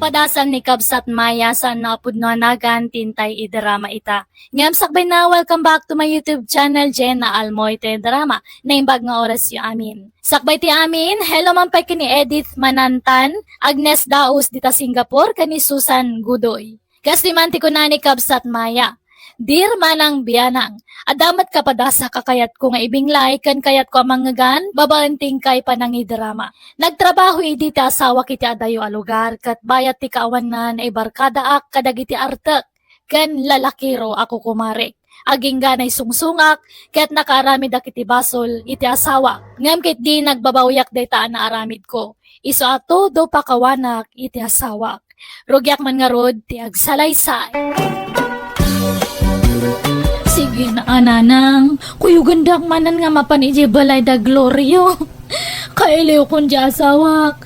Napadasan ni Kabsat Maya sa napudnoanagan tintay idrama ita. Ngam sakbay na welcome back to my YouTube channel Jenna Almoite Drama. Naimbag nga oras yu amin. Sakbay ti amin, hello man pa kini Edith Manantan, Agnes Daus dita Singapore, kani Susan Gudoy. Kasi man ti ko na ni Kabsat Maya. Dear manang biyanang, adamat kapadasa kakayat ko nga ibinglay kan kayat ko mangagan, babalanting kay panangidrama. Nagtrabaho idi ti asawa kiti adayo a lugar, kat bayat ti kaawanan ay barkada ak kadagiti artek, kan lalakiro ako kumarek. Aging ganay sungsungak, kat nakaramid akiti basol iti asawa. Ngam kit di nagbabawyak daytaan na aramid ko. Iso ato do pakawanak iti asawa. Rugyak man nga rod ti agsalaysay. Sige na ananang, kuyo gandak manan nga mapan iji balay da Glorio. Kailiw kun di asawak.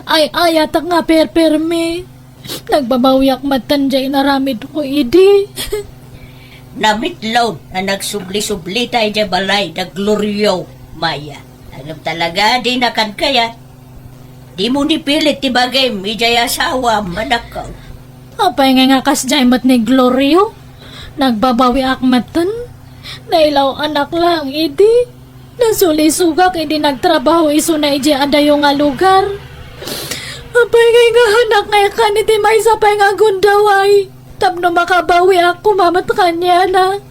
Ay ayatak nga perperme. Nagbabawiyak matan di naramid ko idi. Namitlaw na nagsubli-subli tayo di balay da Glorio, Maya. Alam talaga, di nakan kaya. Di mo nipilit ti bagay, ijay asawa, manakaw. Apay nga kas jay mat ni Glorio. Nagbabawi akmatan. Nailaw anak lang, idi. Nasulisugak, idi nagtrabaho iso na iji adayo nga lugar. Apay nga anak nga kaniti may sapay nga gundaway. Tapno makabawi ako mamat kanya na.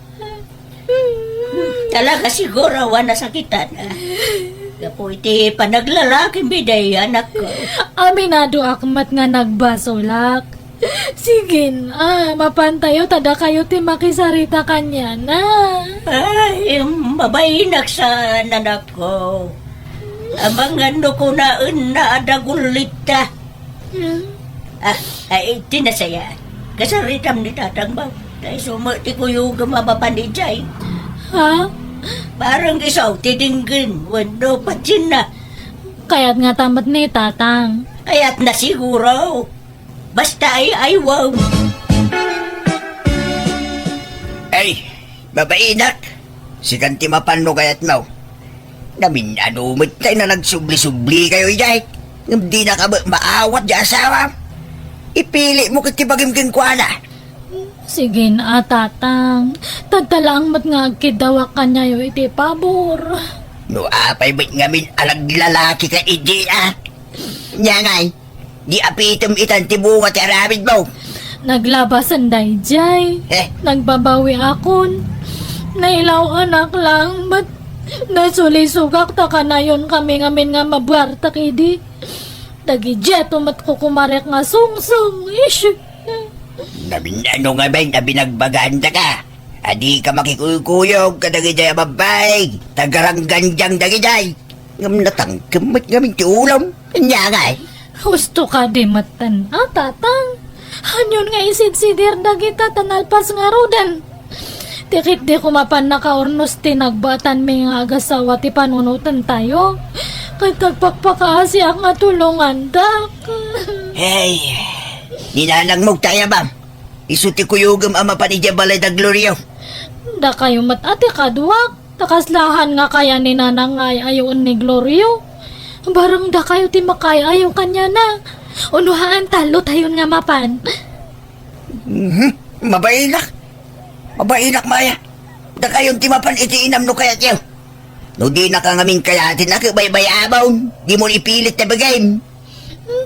Talaga siguro, wana sakitan. Kapo iti panaglalaki biday, anak ko. Aminado akmat nga nagbasolak. Sige na, mapantayo tada kayo ti makisarita kanya na. Ay, mabainak sa nanak ko. Amang ano ko na adagulita. Ay, tinasaya. Kasaritam ni tatang ba? Dahil sumati ko yung gamapapanijay. Ha? Parang isaw, tidinggin. Wando, patsin na. Kaya't nga tamat ni tatang. Kaya't na siguro. Basta ay wow. Ay, babainak. Si kanti mapano kayat mo. Namin anumit tayo na nagsubli-subli kayo ijay. Hindi na ka maawat di asawa. Ipili mo kitibagim kwa na. Sige na, tatang. Tagtalang mat nga agkidawak kanya yo iti pabor. No apay ba't ngamin alag lalaki ka iji ah. Nyangay. Di apitom itan tibunga ti aramid mo. Naglabasan dayjay. Nagbabawi akon. Nailaw anak lang, but nasulisugak ta kanayon kami ngamin nga mabuartak idi. Dagi-jet umat ko kumarek nga sungsung. Ish. Namin ano nga ba na binagbaganda ka? Adi ka makikuyog ka dagijay babay. Tagarangganjang dagijay. Ngam natangkemit ngamin ti ulam. Nyangay. Gusto ka di matan, tatang. Hanyon nga isid-sidir dagita tanalpas nga rodan. Tikit di kumapan nakaornos ti nagbatan may nga agasawa ti panunutan tayo. Kay tagpakpakaasi ang nga tulungan dak. Hey, ninanang mong tayo bang? Isuti kuyugam ama pa ni Jabalay da Glorio. Da kayo matati kaduwak. Takaslahan nga kaya ni nanang ay ayon ni Glorio. Barang da kayo ti makaya ayaw kanya na. Unuhaan talo tayo nga mapan. Mabainak. Mabainak, Maya. Da kayong timapan iti inam no kayat yaw. No di na ka ngaming kayatin na kabaybayabaw. Di mo ipilit na bagay.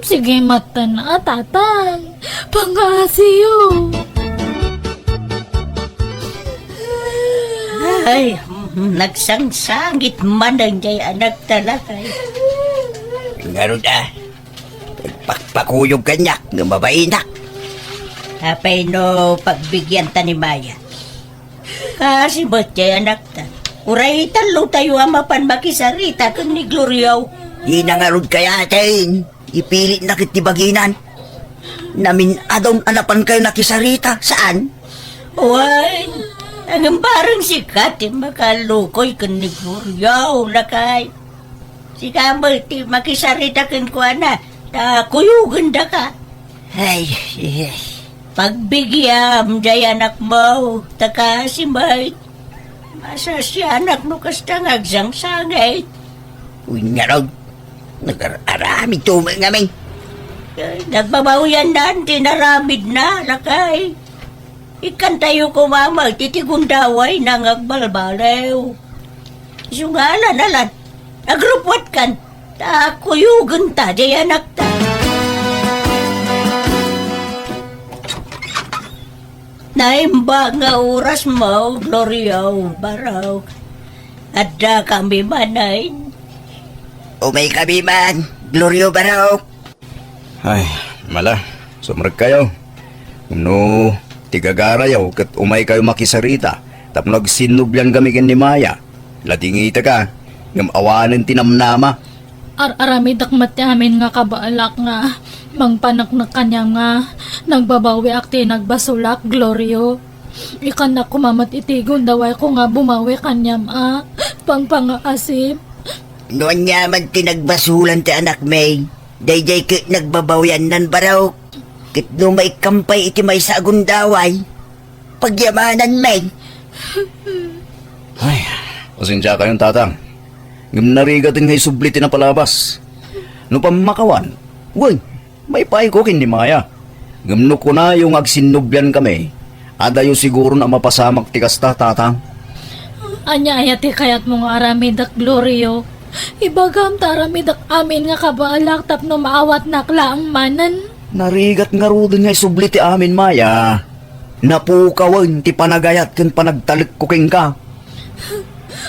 Sige matan na, tatang. Pangasiyo. Ay, nagsangsangit man ang jay anak talaga. Ngaroon pakpakuyog kanyak ng mabainak. Apay no pagbigyan ta ni Maya. Kasi ba't jay anak ta? Uray talo tayo amapan makisarita kang ni Glorio. Di na ngaroon kayatin. Ipilit na kitibaginan. Namin adong anapan kayo nakisarita. Saan? Uy, ang parang sikat makalukoy kang ni Glorio. Lakay. Si Kamal, ti makisarita kang kuha na. Kuyugan da ka. Ay. Pagbigyan, jay anak mo. Taka si Mike. Masa si anak mo kasta ngagsang-sangay. Uy nga raw. Nag-arami tumay ngamin. Nagbabawian na, tinaramid na, lakay. Ikan tayo kumama, titigundaway nang agbalbalew. Sungala nalan, agrupwat kan, takuyugan ta, di anak ta. Naimba nga oras mo, Gloriaw, baraw. Adda kami manay. Umay kami man, Glorio Barok. Ay, mala, sumrag kayo. No, tigagarayaw kat umay kayo makisarita. Tap nagsinubyan kami kin ni Maya. Ladingita ka, ngam awanan tinamnama. Arami dakmat amin nga kabaalak nga mangpanak na kanya nga nagbabawi akti nagbasulak Glorio. Ikan na kumamat itigon daway ko nga bumawi kanyam pangpangaasip. Noon nga man tinagbasulan ti anak May. Dayjay kit nagbabawyan nan Barok. Kit no may kampay iti may sagundaway. Pagyamanan May. Ay, pasensya kayong tatang. Ngam narigatin ngay subliti na palabas. No pamakawan, uy, may paikokin ni Maya. Ngam no ko na yung agsinubyan kami. Adayo siguro na mapasamak tikasta tatang. Anya ayati kayat mong aramidak Glorio. Ibagam taramidak amin nga kabaalak tapno maawat nakla ang manan. Narigat nga rudin ngay subliti amin Maya. Napukawan ti panagayat ken panagtalik ko king ka.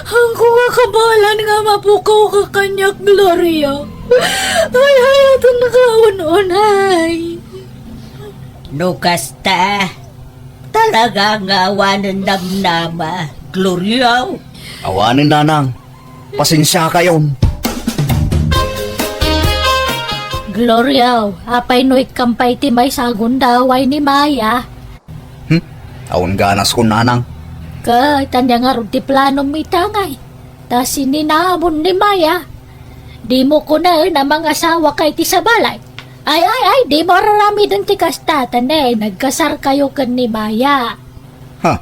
Ang kuha kabalan nga mapukaw ka kanyak Glorio. Ay hayatan na kaon-onay. Nukasta, talaga nga awanan namnama, Gloriaw. Awanin nanang, pasensya kayon. Glorio, apay no ikampay ti may sagundaway ni Maya. Awan ganas ko nanang. Kay tanya nga ron ti planong mitangay. Ta sininamon ni Maya. Di mo ko na mga asawa kay ti sa balay. Ay, di mo rarami din ti kastatan nagkasar kayo kan ni Maya. Ha?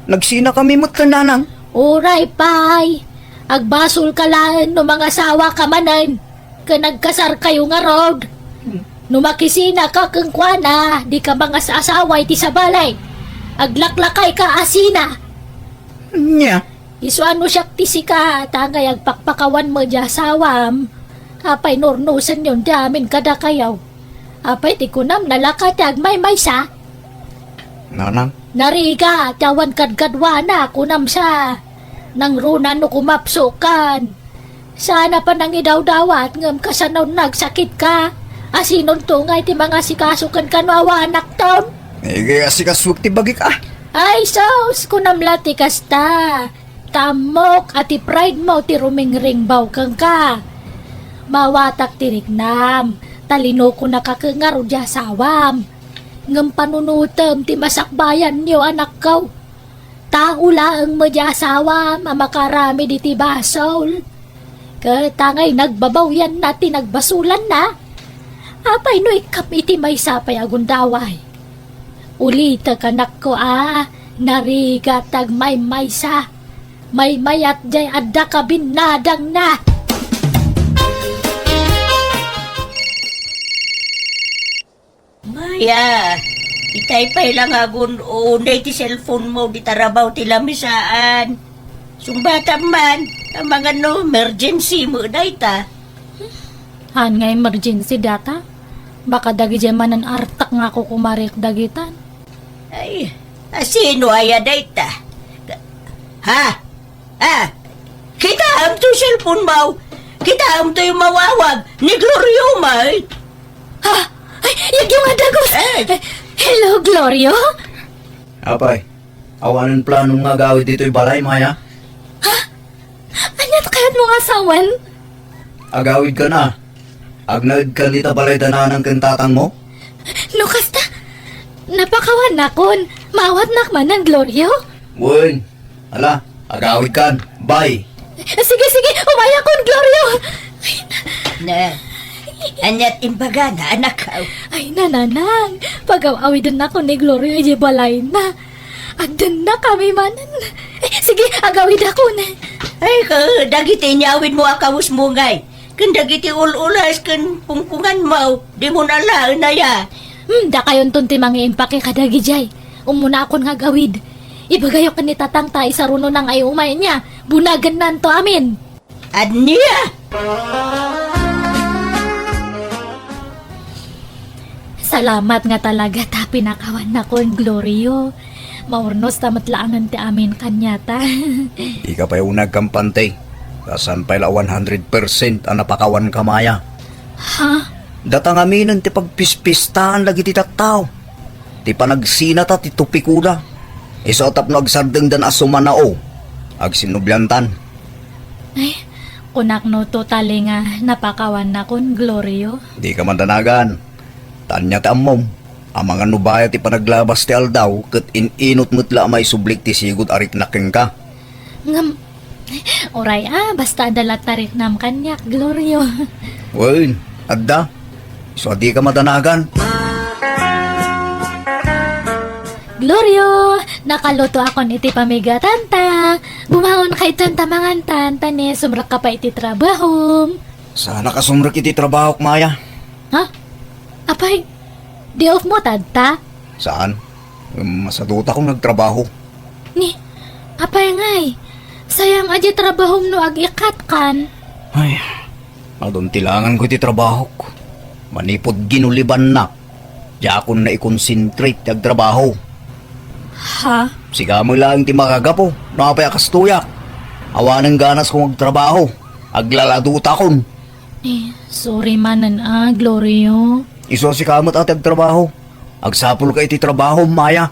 Nagsina kami mat nanang. Uray, pay. Agbasol ka lang no mga asawa ka manan. Ka nagkasar kayo nga rod. Numakisina ka kang kwana, di ka mga asaway ti sa balay. Aglaklakay ka asina. Nya. Isuan mo siya tisi ka, tangay agpakpakawan mo di asawam. Apay nornusan yun damin kada kayaw. Apay ti kunam nalakatag may maysa. Nanang. Nariga, tawan kadkadwana kunam sa. Nang runan no kumapsukan. Sana pa nang idawdawat ngam kasanaw nagsakit ka. Asinon tungay ti mga sikasukan kanwawa anak tom. Kaya si kaswag ti bagik Ay sos, kunam lati kasta. Tamok at i-pride mo ti rumingring baw kang ka. Mawatak ti rignam, talino ko nakakangaro di asawam. Ngam panunutem ti masakbayan niyo anak ko. Taula ang mo di asawam, amakarami di ti basol. Katangay nagbabawyan na ti nagbasulan na. Apay no ikap iti may sapay agundaway. Ulita kanak ko narigatag may maysa. May mayat jay adda ka binadang na. Maya, itay pa'y lang agun unay ti cellphone mo, di tarabaw ti lamisaan. Sumbata man, ang mga emergency mo na ita. Han nga emergency data? Baka dagi dyan manan artak nga ako kumarik dagitan. Ay, sino ay ita? Ha? Kita am to cellphone mo. Kita am to yung mawawag ni Glorio may. Ha? Ay, yung adagos! Hello, Glorio? Apay, awanan planong nga gawid dito'y balay, Maya. Anyat kaya't mga asawan? Agawid ka na. Agnag ka nita balay dananang kantatang mo? Lukas ta, napakawan na kon. Mawat nakmanan, Glorio? Uy, ala, agawid kan. Bye. Sige, umaya kon, Glorio! Na, anyat imbaga na anak ka. Ay, nananang, pag-awi din ako ni Glorio, ay balay na. Agdan na kami manan. Sige, agawid ako na. Ay, dagitin niawin mo akawus mo ngay. Kanda giti ululas kan pungkungan mo. Di mo nalaan na ya. Da kayon tunti mga impake kadagi jay. Umuna akon nga gawid. Ibagayo ka ni tatang ta isa runo nang ay umay niya. Bunagan nanto amin. Anya? Salamat nga talaga ta pinakawan na ko ang Glorio. Maurnos tamat laangan ti amin kanyata. Di ka pa yung nagkampante. Kasan pala 100% ang napakawan ka, Maya. Ha? Datang aminan ti pagpispistahan lagi ti tattaw. Ti panagsinata ti tupikuda. Isotap no agsardeng dan asumanao. Agsinubyantan. Ay, kunak no totally nga napakawan na kon Glorio. Di ka mandanagan. Tanya ti ammom. Ang mga nubaya ti panaglabas ti aldaw ket inot mutla may sublik ti sigud arik nakeng ka. Ngam, oray basta adalat tarik nam kanyak Glorio. Well, adda. So di ka madanagan. Glorio, nakaluto akon iti pamigatan ta. Bumangon kay tanta mangantan, tani sumrak ka pa iti trabaho. Sana kasumrak iti trabaho, Maya. Ha? Apay, di off mo tadta? Saan? Masaduta kong nagtrabaho. Ni, apay ngay. Sayang aja trabaho no ag-ikat kan. Ay, naduntilangan ko iti trabaho ko. Manipod ginuliban na. Diya akong na-concentrate ag trabaho. Ha? Siga mo lang ti makagapo. Nakapay akastuyak. Awanang ganas kong agtrabaho. Aglaladuta kon. Sorry manan Glorio. Iso si kamot at agtrabaho. Agsapol ka iti trabaho, Maya.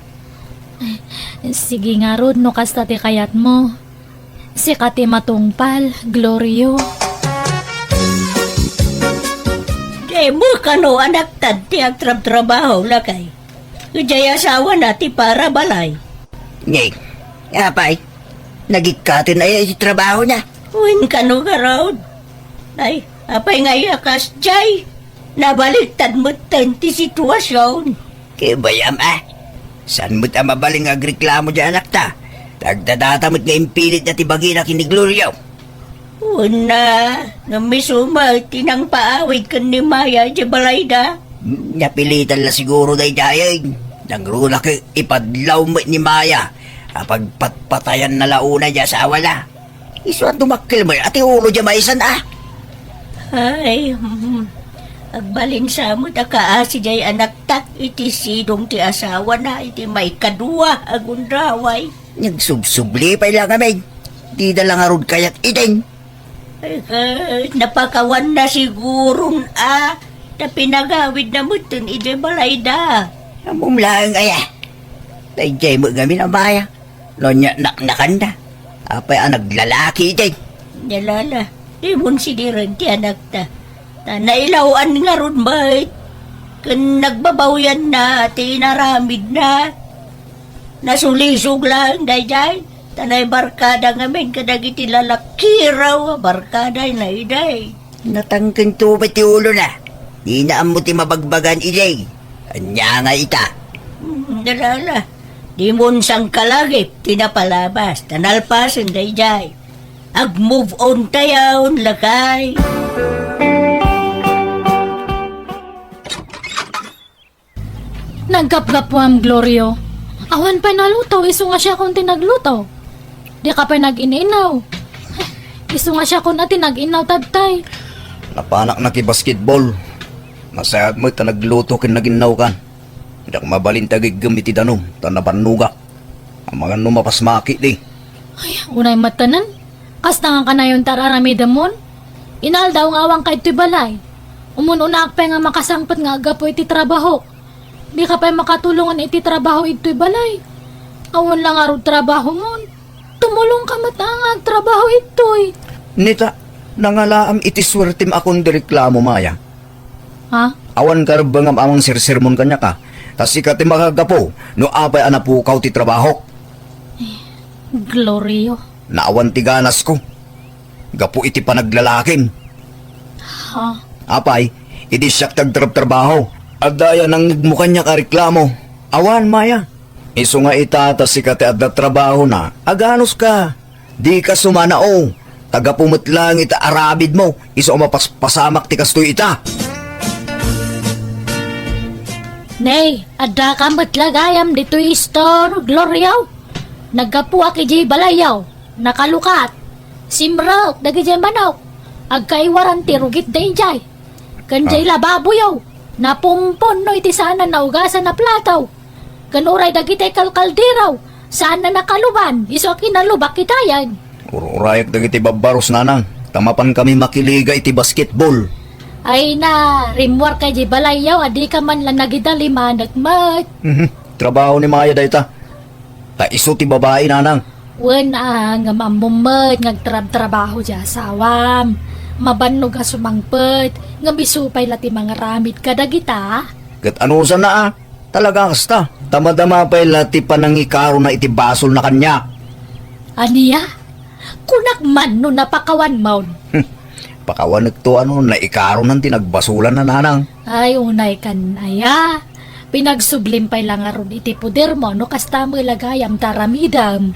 Sige nga rod no kasta ti kayat mo. Si kati matungpal, Glorio. Di mo kano anak tad ti agtrab-trabaho lakay. Kajay asawa na ti para balay. Ngay, apay, nagikatin ay iti trabaho niya. Uwin kano ka raw. Ay, apay nga yakas jay. Nabaliktad mo ti sitwasyon. Kaya bayam saan mo't mabaling agreklamo dyan anak ta? Tagdadatamot nga impilit na tibagi na kini Glorio. Una, namisuma tinang paawit kan ni Maya di balay da. Napilitan la siguro day dayag. Nangrula ka ipadlaw mo ni Maya. Kapag patpatayan na launa dyan sa awala. Isuan tumakil mo at iulo dyan maisan Ay, agbalin sa mo da kaasi jay anak tak iti sidong ti asawa na iti may kadua agundraway. Nagsubsubli pa lang kami. Di na lang arod kayat iting. Ay, napakawan na sigurong na pinagawid na mo dun iti balay da. Among lang Dayjay mo kami na Maya. Nonya naknakan na. Apay naglalaki iting. Nalala, di mo siniran ti anak ta. Nailawan nga ron bait. Kan nagbabawyan na, tinaramid na. Nasulisog lang, dayjay. Tanay barkada ngamin, kadagiti lalaki raw, barkada na iday. Natangkan to ba ti ulo na? Di na amo ti mabagbagan iting. Anya nga ita. Nalala, di mo sang kalagip, tinapalabas, tanalpasan, dayjay. Ag-move on tayaw, lakay. Nagkapgapwam, Glorio. Awan pa naluto, iso nga siya kung tinagluto. Di ka pa nag-inainaw. Iso nga siya kung na tinag-inaw tadtay. Napanak na ki basketball. Masayad mo ta nagluto kin naginaw kan. Dak mabalin tagig gamiti danom tanabanuga. Ang mga numapas maki di. Ay, unay matanan. Kasta nga ka na yung tararamida mon. Inal daw nga awang ka ito'y balay. Umun-unak pa nga makasangpat nga agapo iti trabaho. Di ka pa makatulungan iti trabaho ito'y balay. Awan lang arod trabaho mon. Tumulong ka matangag trabaho ito'y. Nita, nangalaam iti swertim akong direklamo, Maya. Ha? Awan karbangam amang sirsermon kanya ka. Tas ikati makagapo, no apay anapukaw ti trabaho. Glorio. Naawan ti ganas ko. Gapo iti panaglalakin. Ha? Apay, iti siyak tagtrab-trabaho. Adaya nang nagmukha niya kareklamo. Awan, Maya. Iso nga itata si kate at trabaho na. Aganos ka. Di ka sumanao. Tagapumot lang ita arabid mo. Iso mapaspasamak ti kastoy ita. Nay, adda ka matlagayam dito istor, Gloryaw. Nagkapuwa ki Jay Balayaw. Nakalukat. Simraw, dagi Jay Manok. Agkaiwaran ti rugit day Jay. Kanjay lababo yaw. Napumpon no iti sana naugasan na plataw. Kanuray dagi tay kalkaldiraw. Sana nakaluban. Iso kinalubak kitayan. Ururayak dagiti babaros nanang. Tamapan kami makiliga iti basketball. Ay na, rimwar kay Jay Balayaw. Adi ka man lang nagidalima nagmat. Trabaho ni Maya dayta. Ta iso ti babae nanang. Wen nga mamumad ngagtrabaho dya sawam. Mabanog nga sumangpet. Nga misupay lati mga ramit kadagita. Kat ano sa na Talaga kasta. Tamadama pa lati pa nang ikaro na iti basol na kanya. Aniya? Kunak man no napakawan maun. Pakawan nagto na ikaro nang tinagbasulan na nanang. Ay unay kan aya. Pinagsublimpay lang aron iti puder mo no kasta mo ilagayam taramidam.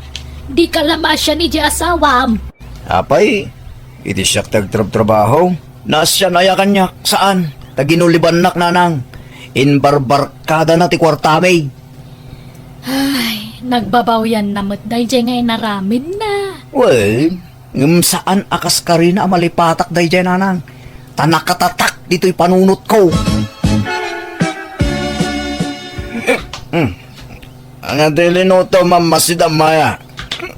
Di ka lamasya ni di asawam. Apay, iti siya tagtrabaho. Nasya na ya kanya saan? Taginuliban nak nanang. Inbarbarkada na ti kwartamay. Ay, nagbabaw yan namot day jay ngay naramin na. Well, saan akas ka rin na malipatak day dyan nanang? Tanakatatak dito'y panunot ko. Ang dilinuto mamasid ang maya.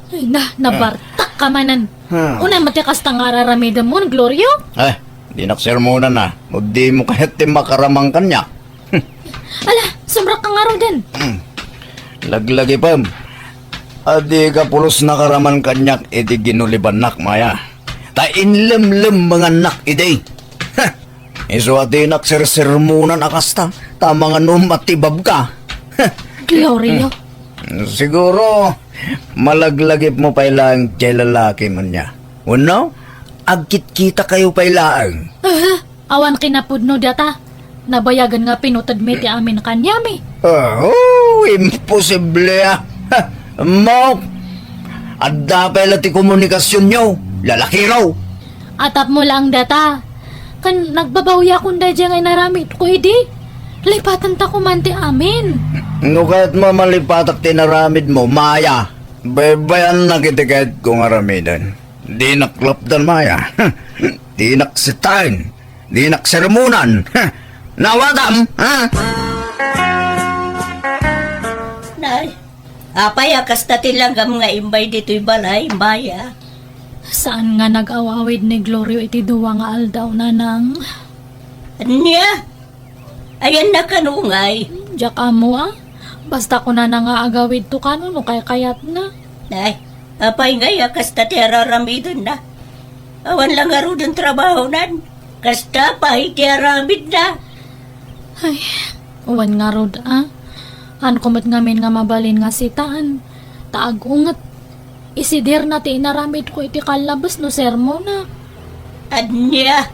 Ay nabartak ka manan. Unay matikas tang araramidam mo, Glorio? Di naksermonan na. O di mo kahit makaramang kanya. Ala, sumrak ka nga ro din. Laglagi pam. Adi ka pulos nakaraman kanyak, edi ginuliban nak maya. Ta inlem-lem mga nak ide. Iso adi naksersermunan akasta. Ta mga numatibab ka. Glorio? Siguro, malaglagip mo pa ilang kay lalaki man niya. Uno, agkit kita kayo pa ilang. Awan kinapudno data. Nabayagan nga pinutad me ti amin kanyami. Imposible Mo, adda pa ila ti komunikasyon nyo. Lalaki raw. Atap mo lang data. Kan nagbabawya kung da dyan ay naramit ko idi. Lipatan ta kumanti amin. No kahit mamalipatak tinaramid mo, Maya. Baybayan na kitikait kong aramidan. Di naklapdan, Maya. Di naksitain. Di naksermunan. Nawadam, ha? Nay, apay akas na tilanggam nga imbay dito'y balay, Maya. Saan nga nag-awawid ni Glorio iti duwa nga aldaw nanang? Anya? Ayan na kanungay. Diyak amo ah. Basta ko na nga agawid to kano no kay kayat na. Nay, apay ngay akas na tiraramidon na. Awan lang nga ro dun trabaho nan. Kasta pa itiaramid na. Ay, uwan nga rod ah. Han kumot ngamin nga mabalin nga sitaan. Taag ungat. Isidir na ti inaramid ko iti kalabas no sermo na. Anya?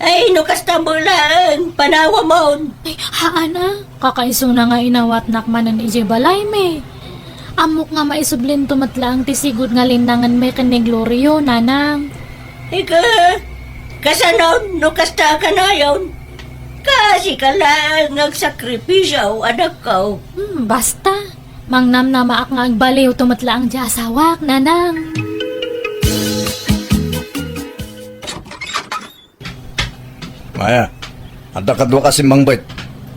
Ay, no kasta mo lang. Panawa mo. Ay, haan ah. Kakaiso na nga inawat nakmanan iji balay me. Amok nga maisublin tumatla ang tisigod nga linangan me kani Glorio, nanang. Ika, kasanon, no kasta ka na yun. Kasi ka lang nagsakripisyo, anak ko. Basta. Mangnam na maak nga agbaliw tumatla ang di asawak, nanang. Maya, anda kadwa kasi mangbait.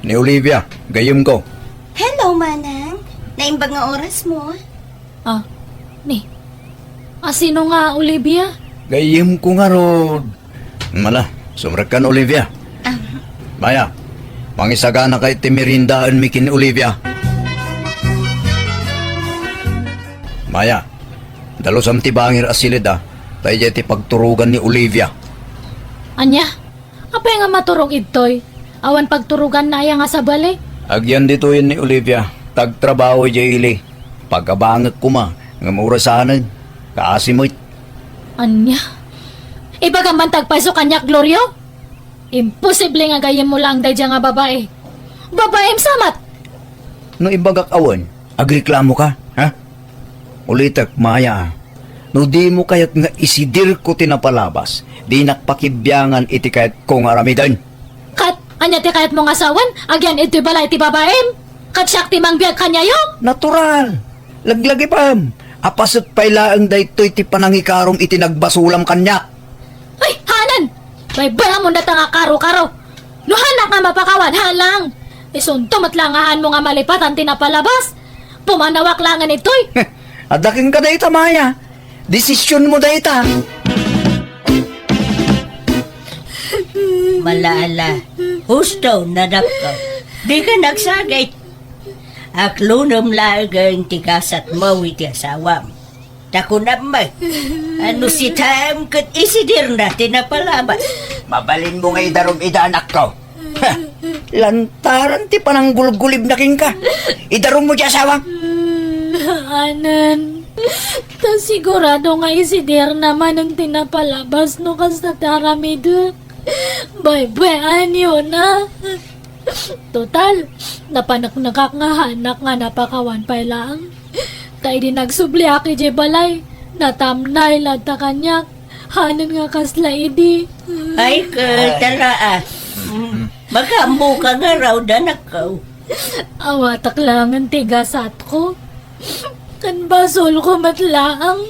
Ni Olivia, gayom ko. Hello, Manang. Naimbag nga oras mo. Ah, ni. Sino nga, Olivia? Gayom ko nga rod. Mala, sumrakan Olivia. Maya, mangisagana kay timirindaan mi kin Olivia. Maya, dalos am tibangir asilid tayo ti pagturugan ni Olivia. Anya, apay nga maturog itoy? Awan pagturugan na aya nga sa balik. Agyan dito yun ni Olivia, tagtrabaho ili. Pagkabangat ko ma, nga maurasanan, kaasimoy. Anya? Ibaga man tagpaso kanyak, Glorio? Imposible nga gayem mo lang dayja nga babae. Babaem samat! No ibagak awan, agreklamo ka, ha? Ulitak, Maya. No di mo kayat nga isidir ko tinapalabas, di nakpakibyangan iti kayat kong aramidan. Kat, anya ti kayat mong asawan, agyan iti balay ti babaem. Kat siyak ti mangbiyag kanya yo. Natural. Laglagi pam. Apasot pa'y laang daytoy ti panangikarom iti nagbasulam kanya. Ay, hanan! May bala mo na nga karo-karo. Nuhanak nga mapakawan, halang. Isunto matlangahan mo nga malipatan tinapalabas. Pumanawak langan ito'y. Adaking ka dayta, Maya. Desisyon mo dayta. Malaala, husto na nakaw. Di ka nagsagay. Aklunam lagang tigasat mo iti asawam. Tako naman, ano si Tam kat isidir na tinapalabas. Mabalin mo ngay darom ida anak ko. Ha, lantaran ti pananggulgulib na king ka. Idarom mo di asawa. Hanan. Ta sigurado nga isidir naman ang tinapalabas no kasta taramid. Bye-bye, yun na. Total, napanaknakak nga hanak nga napakawan pa lang. Tay di nagsubli aki je balay. Natamnay lagta kanyak. Hanan nga kasla idi. Ay ka, tala magambo ka nga raw na nakaw. Awatak lang ang tigasat ko. Kan basol ko matlaang.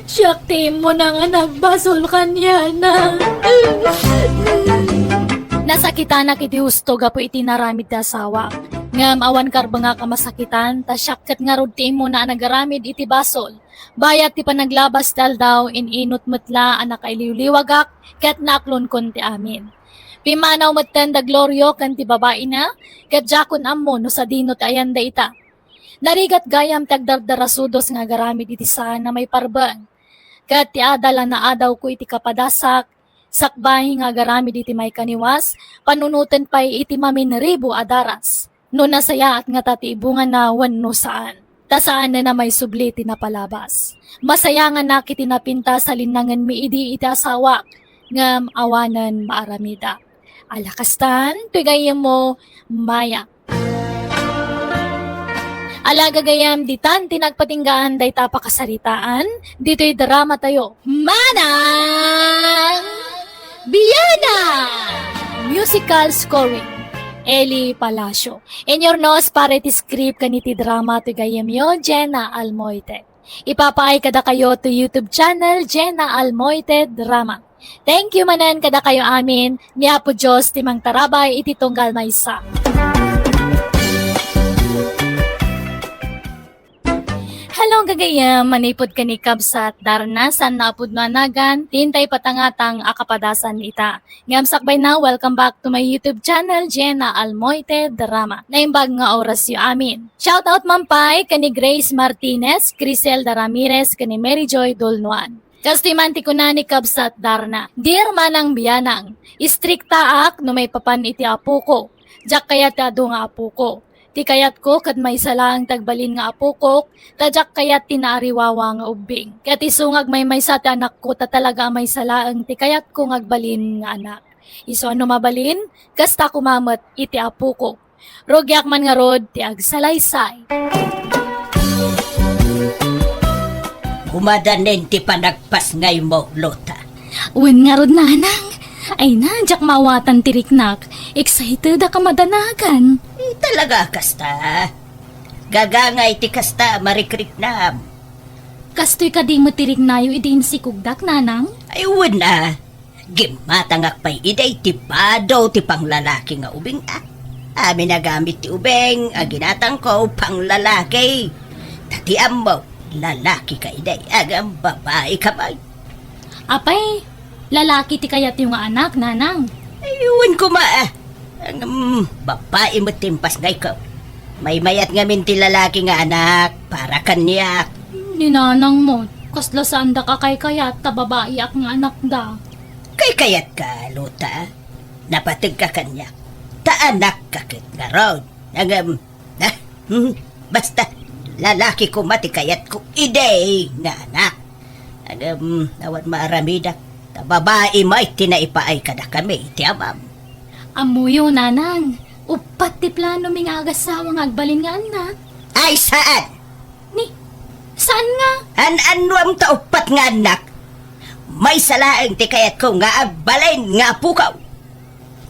Siyak mo na nga nagbasol kanya na. Nasakita na kiti husto gapo iti naramid ti asawa. Ngam awan karba nga kamasakitan, ta syakkat nga rod ti mo na nagaramid iti basol. Bayat ti panaglabas tal daw ininot metla anak ay liwliwagak ket naklon kon ti amin. Pimanaw metten da gloryo kan ti babae na, ket jakon ammo no sa dinot ayan da ita. Narigat gayam tagdardarasudos nga garamid iti saan na may parban. Ket ti adala na adaw ko iti kapadasak, sakbahi nga garamid iti may kaniwas, panunutan pa'y iti mamin ribo adaras. No nasaya at nga tatiibungan na no saan. Tasaan na may subli tinapalabas. Masaya nga nakiti napinta sa linangan mi idi iti asawak, ngam awanan maaramida. Alakastan, tugayem mo, Maya. Alaga gayam ditan tinagpatinggaan day tapakasaritaan, dito'y drama tayo. Manang Biyana! Musical scoring. Eli Palacio. In your nose para iti script kaniti drama to gayam yo, Jenna Almoite. Ipapaay kada kayo to YouTube channel, Jenna Almoite Drama. Thank you manan kada kayo amin, ni Apo Diyos timang tarabay iti tunggal maysa. Hello gagayam, manipod ka ni Kabsat, daranasan na apod managan, tintay patangatang akapadasan ita. Ngamsakbay na, welcome back to my YouTube channel, Jenna Almoite Drama. Naimbag nga oras yu amin. Shoutout mampay kani Grace Martinez, Criselda Ramirez, kani Mary Joy Dolnuan. Kastimanti ko na ni Kabsat Darna. Dear Manang Biyanang, istrikta ak no may papan iti apo ko. Jak kayat ado nga apo ko. Ti kayat ko kad may salang tagbalin nga apo ko, tadyak kayat tinaariwawa nga ubing. Kat isungag may sa ti anak ko ta talaga may salaang ti kayat ko ngagbalin nga anak. Iso ano mabalin, kasta kumamat iti apo ko. Rogyak man nga rod ti agsalaysay. Kumadanen ti panagpas ngay mo, Lota. Wen nga rod nanang, ay nadyak mawatan tiriknak, excited ka madanagan. Talaga kasta. Gagangay ti kasta marikrik na. Kastoy ka di mo tiriknayo idin si kugdak nanang? Ay na. Gimatangak pa'y iday ti padaw ti panglalaki nga ubing Amin na gamit ti ubing, ginatang ko panglalaki. Tatiam mo, lalaki ka iday, agam babae ka ba? Apay, lalaki ti kayat yung anak, nanang. Ayun ko Ang babae mo timpas ngay ko. May mayat nga min ti lalaki nga anak, para kanyak. Ninanang mo, kasla saan da ka kay kayat ta babae ak nga anak da. Kay kayat ka, Lota. Napatig ka kanyak. Ta anak kakit nga road. Basta, lalaki ko mati kayat ko iday nga anak. Nawat maaramidak. Ta babae mo iti naipaay ka na kami, iti amam. Amuyo, nanang. Upat ti plano ming agasawa nga agbalin nga anak. Ay, saan? Ni, Saan nga? An-anwam taupat nga anak. May salaang ti kayat ko nga agbalain nga pukaw.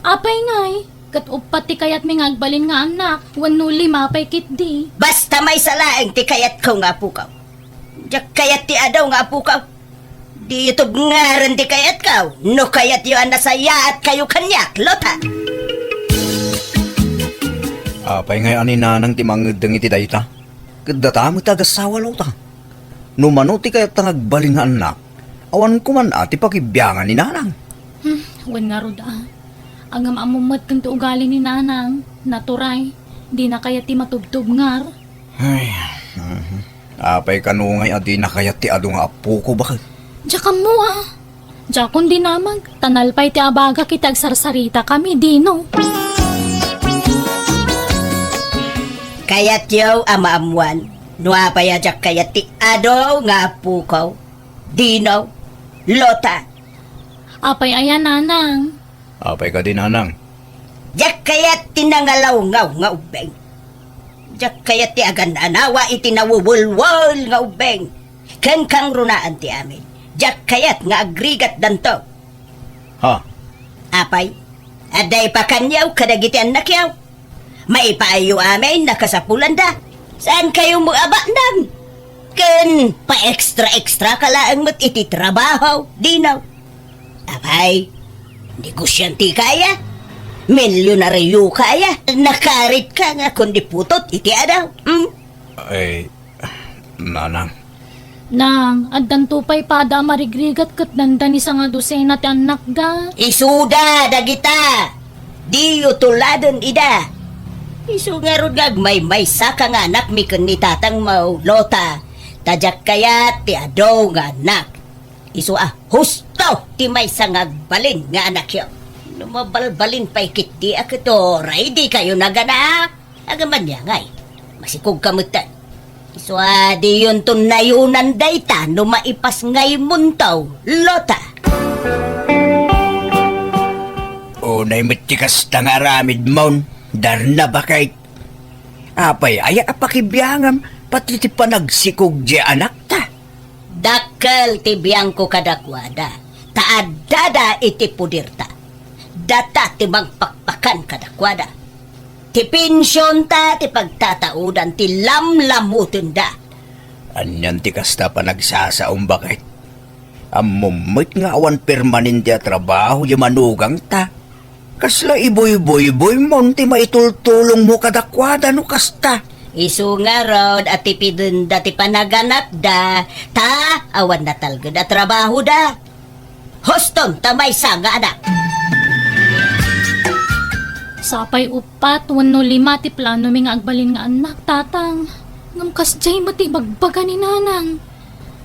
Apay ngay. Kat upat ti kayat may ngagbalin nga anak. Wano lima pay kitdi. Basta may salaang ti kayat ko nga pukaw. Diyak kayat ti adaw nga pukaw. Di ito ngaran ti kayat kaw. No kayat yung nasaya at kayo kanyak, lota. Apay ngay ani nanang ti mangedeng iti dayta. Kadata mo tagasawa law ta. Numano ti kayat tangagbalin nga anak. Awan ko man ati pakibyangan ni nanang. Wan nga rod Ang amumot kang ugali ni nanang. Naturay. Di na kaya ti matubtub ngar. Ay, apay kanungay adi na kayat ti ado nga apo ko bakit? Diya ka mo Diya kundi namag. Tanalpay ti abaga kita agsarsarita kami, dino. Kayat yaw amaamuan. Nuapayajak kayat ti adaw nga pukaw. Dino, lota. Apay ayan nanang. Apay ka din nanang. Jak kayat tinangalaw nga ubeng. Jak kayat ti agan anawa iti nawuwulwul nga ubeng. Ken kang runaan ti amin. Jak kayat nga agrigat danto. Ha? Apay, aday pa kanyaw kadagiti anak yaw. Maipaayo amin nakasapulan da. Saan kayo mo abanam? Ken pa extra kalaang mat iti trabaho, dinaw. Apay, negosyante kaya? Milyonaryo kaya? Nakarit ka nga kundi putot iti adaw. Ay, nanang. Nang, addan tupay pada marigrigat kat dandan isa nga dosena ti anak ga. Isuda dagita. Di utuladon ida. Isu nga rod may saka nga anak mi ken ni tatang mau lota. Tajak kaya ti ado nga anak. Isu husto ti may sangagbalin nga anak yo. Numabalbalin pa'y kiti akito, ray di kayo naganak. Agaman niya ngay, masikog kamutan. Isu di yun tunayunan dayta, numaipas ngay muntaw, lota. Unay matikas tang aramid mon, darna bakit? Apay, aya apakibiyangam, pati ti panagsikog di anak ta. Dakkel ti biyangko kadakwada, taadada iti pudirta. Data ti magpakpakan kadakwada. Ti pensyon ta ti pagtataudan ti lamlamutin da. Anyan ti kasta pa nagsasaong bakit? Amumit nga awan permanente a trabaho yung manugang ta. Kasla iboy-boy-boy mon ti maitultulong mo kadakwada no kasta. Isu nga rod at tipidun da ti panaganak da. Ta awan na talga da trabaho da. Hoston tamay sanga anak. Sapay upat, wano lima ti plano mi nga agbalin nga anak, tatang. Ngamkas jay mati bagbaga ni nanang.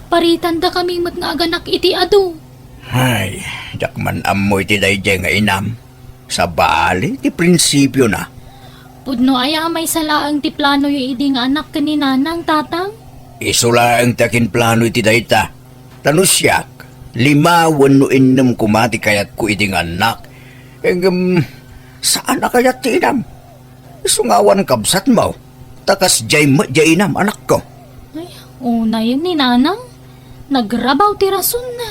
Paritan da kami mat nga aganak iti ado. Ay, jakman amoy ti dayjay nga inam. Sa bali, ti prinsipyo na. Pudno aya may salaang ti plano yung idi nga anak ka ni nanang, tatang. Isula ang takin plano iti dayta. Tanusyak, 5 wano 6 kumati kayat ko iti nga anak. Saan na kayat ti inam? Isungawan kabsat mo. Takas jay inam anak ko. Ay, una yun ni nanang. Nagrabaw ti rason na.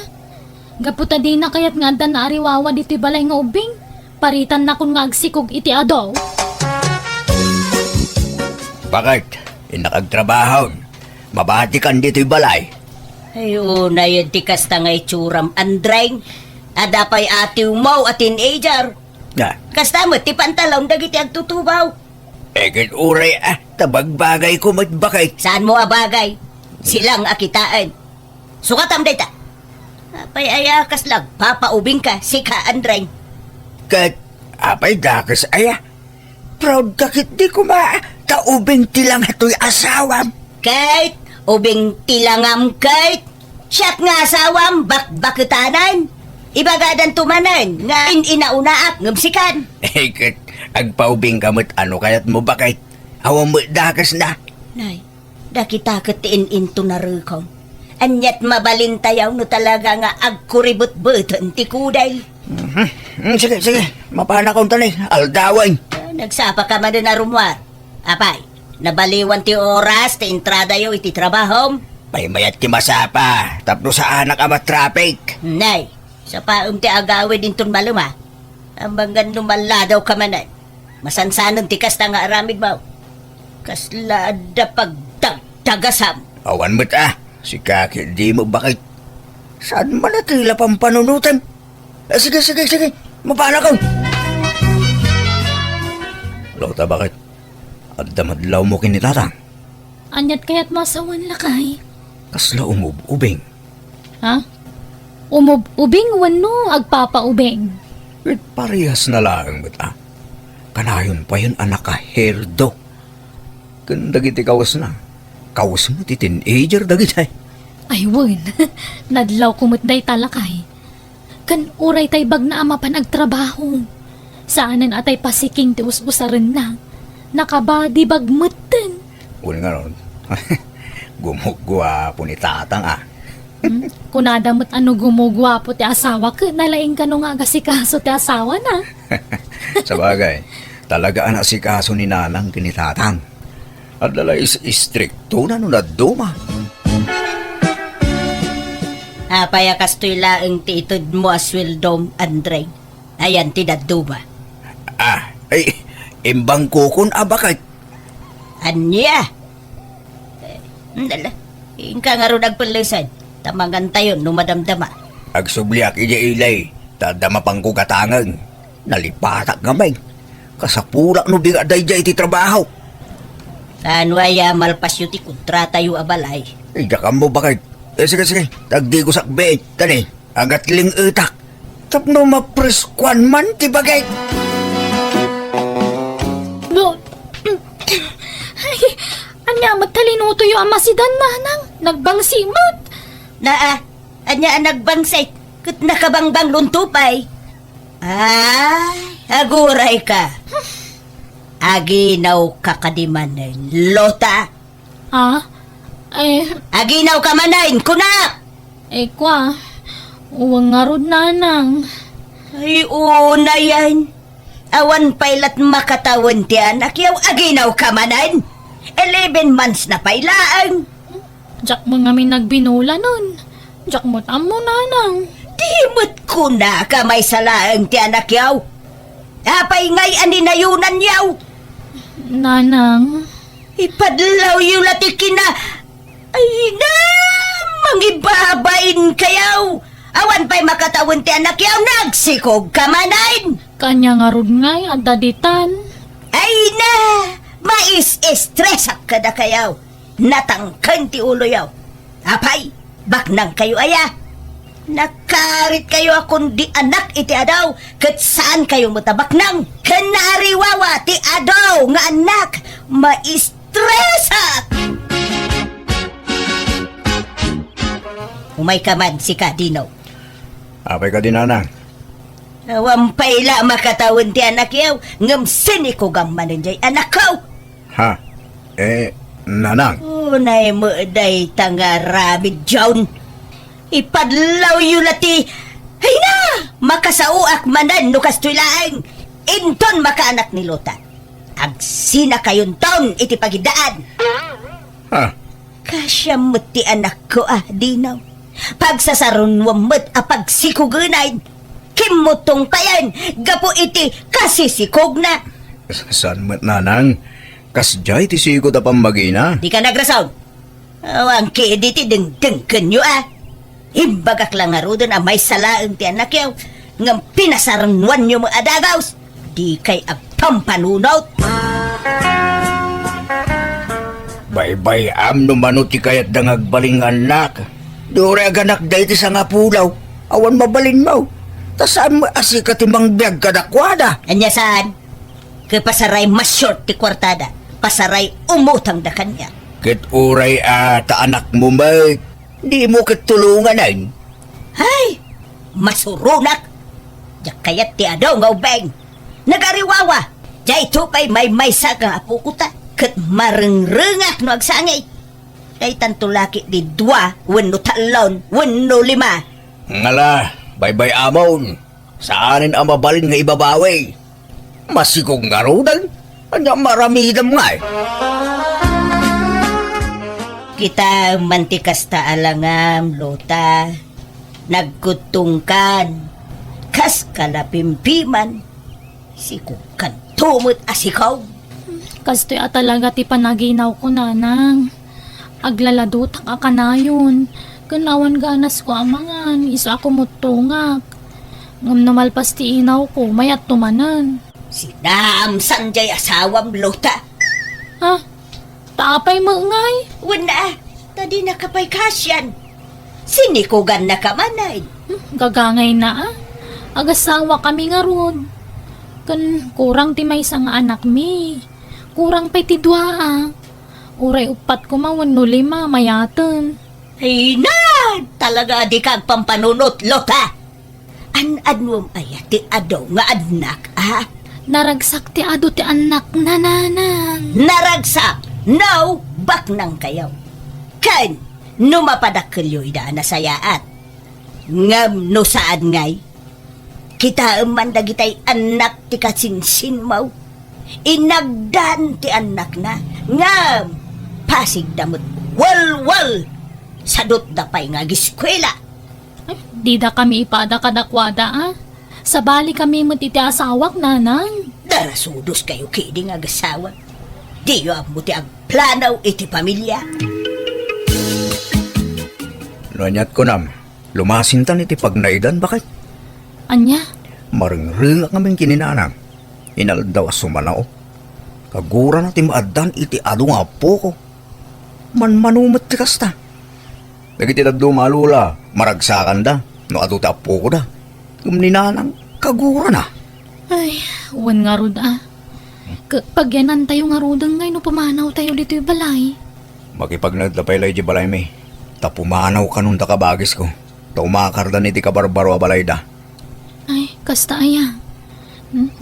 Gaputa di na kayat nga dan na ariwawa diti balay nga ubing. Paritan na kun nga agsikog iti adaw. Bakit? Inakagtrabahon. Mabati kan dito'y balay. Ay una yun ti kasta nga itsuram andrang. Ada pa'y atiw mo at teenager. Na, Kasta mo ti pantalon dagiti agtutubaw. eket uray tabagbagay ko matbakay. Saan mo abagay? Silang akitaan. Sukatam data. Apay ayakas lang, papaubing ka, sika andrang. Kat, apay dakas aya. Proud kakit di ko taubing tilang hato'y asawam. Kate, ubing tilangam Kate. Siyat nga asawam, bakbakitanan. Ibagadan tumanan, nga inaunaak, ngumsikan. Eket, agpaubing kamot ano kayat mo bakit? Awang mo dakas na. Nay, dakita katiin into na rukong. Anyat mabalintayaw no talaga nga agkuribot-buton ti kuday. Sige, mapana kong tanay, aldaway. Nagsapa ka man na rumwar. Apay, nabaliwan ti oras ti entrada yo iti trabaho. Mayat ti masapa, tapno sa anak ama traffic. Nay, sa paum ti agawin din ton maluma. Ang banggan lumala daw ka manan. Masansanon ti kas nga aramid mo. Kasla da pagdagdagasam. Awan mo't si Kaki di mo bakit. Saan man natila pang panunutan? Sige, mapala ko. Lota, bakit? At damadlaw mo kinitatang. Anyat kaya't masawan lakay. Kasla umububing. Ha? Ubing wano agpapaubing. Wait, parehas na lang ba't Kanayon pa yun anak ka herdo. Kung dagiti kawas na. Kawas mo ti teenager dagitay. Ay wen, nadlaw kumutday talakay. Kan uray tay bag na ama pa nagtrabaho. Saanan atay pasiking ti us-usaran na. Nakabadi bagmutten. Uli nga ron. Gumugwa po ni tatang Kunadamot ano gumugwapo ti asawa ka, nalaing ka nung agasikaso ti asawa na. Sa bagay, talaga anak si kaso ni nanang kinitatang. At dala istrikto na nung naduma. Apaya kastoy laeng ti itod mo aswildom, Andre. Ayan ti daduma. Imbang kukun bakit? Anya? Dala, ingka nga ron nagpalisan. Tamangan tayo numadamdama. Agsubliak ija ilay, tadama pang kugatangan. Nalipatak gamay. Kasapulak no biga dayjay iti trabaho. Kanwaya malpasyo ti kontrata yu abalay. Ijakam mo bakit? Sige, tagdi ko sakbe. Tani, agat ling utak. Tapno mapreskwan man ti bagay. No. Ay, anya matalinuto yung ama si Dan nanang. Nagbangsimot. Anya nagbangsay. Kat nakabangbang luntupay. Aguray ka. Aginaw ka kadimanin, Lota. Aginaw ka manayin, kunak! Kwa. Uwang nga rod nanang. Ay, una yan. Awan pailat makatawan ti anak yaw, aginaw ka manan. 11 months na pailaan. Diyak mo nga may nagbinula nun. Diyak mo't amo nanang. Di mo't kuna ka may salaang ti anak yaw. Apay ngay aninayunan yaw. Nanang. Ipadlaw yu latikin na. Ay na, mangibabain kayaw. Awan pa'y makatawan ti anak yaw, nagsikog ka manan. Kanya nga rod ngay at daditan. Ay na, mais-estresak ka na kayaw. Natangkan ti ulo yaw. Apay, baknang kayo aya. Nakarit kayo akong di anak iti adaw. Kat saan kayo mutabaknang? Kanariwawa ti adaw nga anak. Maistresak! Umay ka man si Kadino. Apay ka din nanang. Awampay la makatawan ti anak yaw. Ngam siniko gamanin jay anak ko. Ha? Nanang. Unay mo day tangarabid John. Ipadlaw yu lati. Hay na! Makasauak manan no kastuilaang. Inton makaanak ni Lota. Agsina kayon taon iti pagidaan. Ha? Kasya mo ti anak ko Dinaw. Pagsasarunwam mo't apagsikugunay. Kimutong tayan. Gapo iti kasisikog na. Saan mat nanang? Kasjay ti sigo da pamagina. Di ka nagrasaw. Ang kidi ti deng kanyo Imbagak lang nga rodon may salaang ti anak yaw. Ngam pinasarunwan nyo mga adagaws. Di kay agpampanunot. Bay no manot ti kayat dangagbaling anak. Dore aganak day ti sa nga pulaw. Awan mabalin mo. Tasaan mo asika ti mangbiyag kadakwada. Anya saan? Kapasaray mas short ti kwartada. Pasaray umutang da kanya. Kit uray ta anak mo may. Di mo kitulungan ay. Hay! Masurunak! Diyak kayat ti adaw nga ubeng. Nagariwawa! Diyay tupay may maysa kang apukuta. Kat marengrengak no agsangay. Kay tantulaki di 2, wenno talon, wenno 5. Ngala, bay amon. Saanin ang mabalin nga ibabawi? Masikong nga rodan. Anya maramidam nga Kita mantikas ta alangam, Lota. Nagkutungkan. Kas kalapimpiman. Si kukan tumot asikaw. Kastoy talaga ti panaginaw ko, nanang. Aglaladutak ka kanayon. Kanawan ganas ko amangan, isa ako mutungak. Ngam namalpas ti inaw ko, mayat tumanan. Sinam sanjay asawam, Lota. Ha? Taapay mo ngay? Wala, tadi nakapay kasyan. Sinikugan na kamanay. Gagangay na ah. Agasawa kami nga ron. Kan kurang ti may isang anak mi. Kurang pa'y ti dua ah. Uray upat ko mawan no 5, mayatan. Ay na, talaga di kang pampanunot, Lota. An-anwam ayati adaw nga anak, ah. Naragsak ti ado ti anak na nanang. Naragsak, no, bak nang kayaw. Kan, numapadakilyo ida na sayaat. Ngam no saan ngay. Kita man dagitay anak ti kasinsin mo. Inagdan ti anak na. Ngam, pasig damot, wal-wal. Sadot da pa'y nga giskwela. Ay, di da kami ipada kadakwada ah. Sa bali kami matiti asawak nanang. Darasudos kayo kidi nga gasawa. Di yo mo ti ang planaw iti pamilya. Nanyat ko nam, lumasintan iti pagnaidan, bakit? Anya? Maring-ring kaming kininanang. Inaldaw sumanaw. Kagura na ti maadan iti ado nga po ko. Manmanumat ti kasta. Dagiti daddo malula, maragsakan da, no ado ti apo ko da. Ninanang, kagura na. Ay, uwan nga rod ah. Pagyanan tayo nga rodang ngay no pumanaw tayo dito yung balay. Makipagnadlapay lay di balay may. Tapumanaw ka nung takabagis ko. Taumakarda ni ti kabarbaro a balay da. Ay, kasta aya.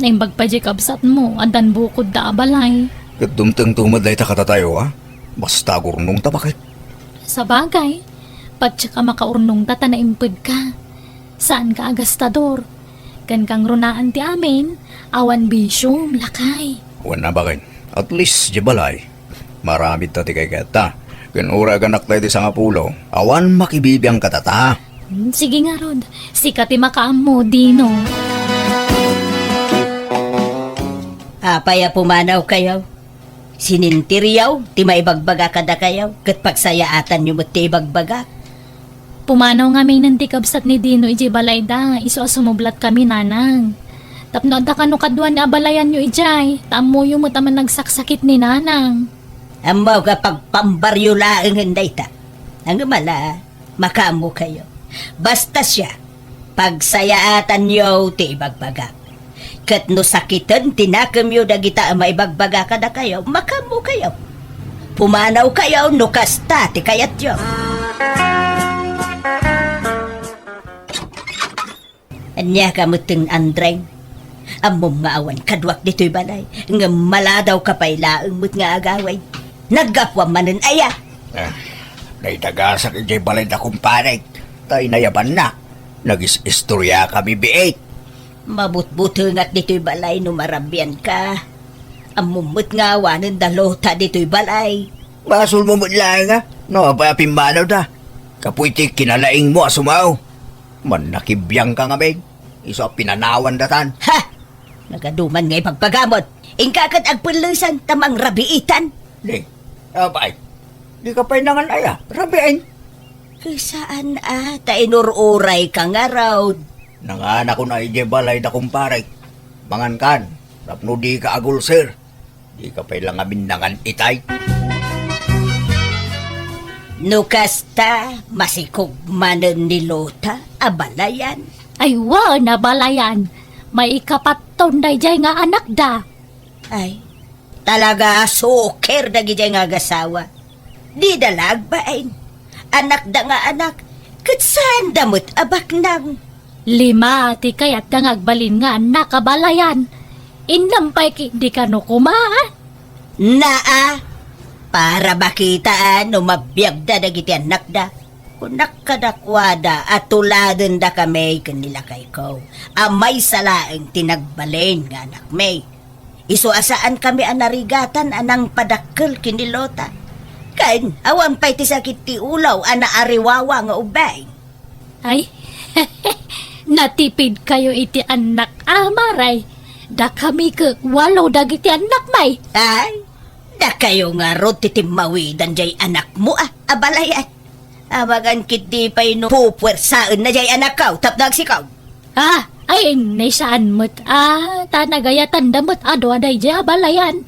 Naimbag pa di kabsat mo, adan bukod da abalay. Kat dumteng tumad lay takatatayo ha. Basta gurnong ta bakit? Sa bagay, patsa ka makaurnong tata na impod ka. Saan ka agastador? Kan kang runaan ti amin, awan bisyom, lakay. Wan na bakit? At least di balay. Maramit ta ti kay kata. Kanura ganak tayo ti sangapulo. Awan makibibiyang katata. Sige nga rod, sikat ti makaam mo, Dino. Apaya pumanaw kayaw. Sinintiryaw, ti maibagbaga kada kayaw. Kat pagsayaatan nyo mo ti ibagbaga. Pumanaw nga may nantikabsat ni Dino iji balay da, iso sumublat kami nanang. Tapno da kano kadwan ni abalayan nyo ijay, tamo yung mo taman nagsaksakit ni nanang. Amaw kapag pambaryo laang hinday ta. Ang mala, makamo kayo. Basta siya, pagsayaatan nyo ti ibagbaga. Kat no sakitan, tinakam yun dagita maibagbaga kada kayo, makamo kayo. Pumanaw kayo, no kasta, ti kayat yun. Anya ka muting Andreng. Amom nga awan kadwak dito'y balay. Nga maladaw ka pa'y laang mut nga agaway. Nagapwa manen aya. Naitagasak ijay balay na kumparek. Tay nayaban na. Nagis-istorya kami biit. Mabut-butungat dito'y balay no marabyan ka. Amumut nga awanan dalota dito'y balay. Masul mo lang nga. No, pa pimbanaw da. Kapuitik kinalaing mo asumaw. Man nakibiyang ka nga meg. Iso pinanawan datan. Ha! Nagaduman nga'y pagpagamot. Ingkakat agpunlusan tamang rabiitan. Di, abay. Di ka pa'y nangan aya. Rabiin. Saan ta inururay ka nga raw. Nanganak ko na ije balay na kumparek. Mangan kan. Tapno di ka agul sir. Di ka pa'y lang amin nangan itay. Nukasta masikog manen ni Lota abalayan. Ay wa na balayan, may ikapaton na ijay nga anak da. Ay, talaga suker na gijay nga gasawa. Di dalag ba ay? Anak da nga anak, katsan damot abak nang. 5 ti kayat da ngagbalin nga anak kabalayan. Inlampay ki di ka no kumaan. Naa, para bakitaan no mabiyag da dagiti anak da. Kunak kadakwada at tuladan da kami kanila kay ko. Amay salaeng tinagbalin nga anak may. Iso asaan kami anarigatan anang padakkel kinilota. Kan, awan pa'y ti sakit ti ulaw, ana ariwawa nga ubay. Ay, natipid kayo iti anak maray. Da kami ke walo dagiti anak may. Ay, da kayo nga ro titimawidan jay anak mo abalayan. Abagan kiti pa'y no pupwersaan na jay anak kaw, tapnag sikaw. Ay, naisaan mo't tanagaya tandamot aday di balayan.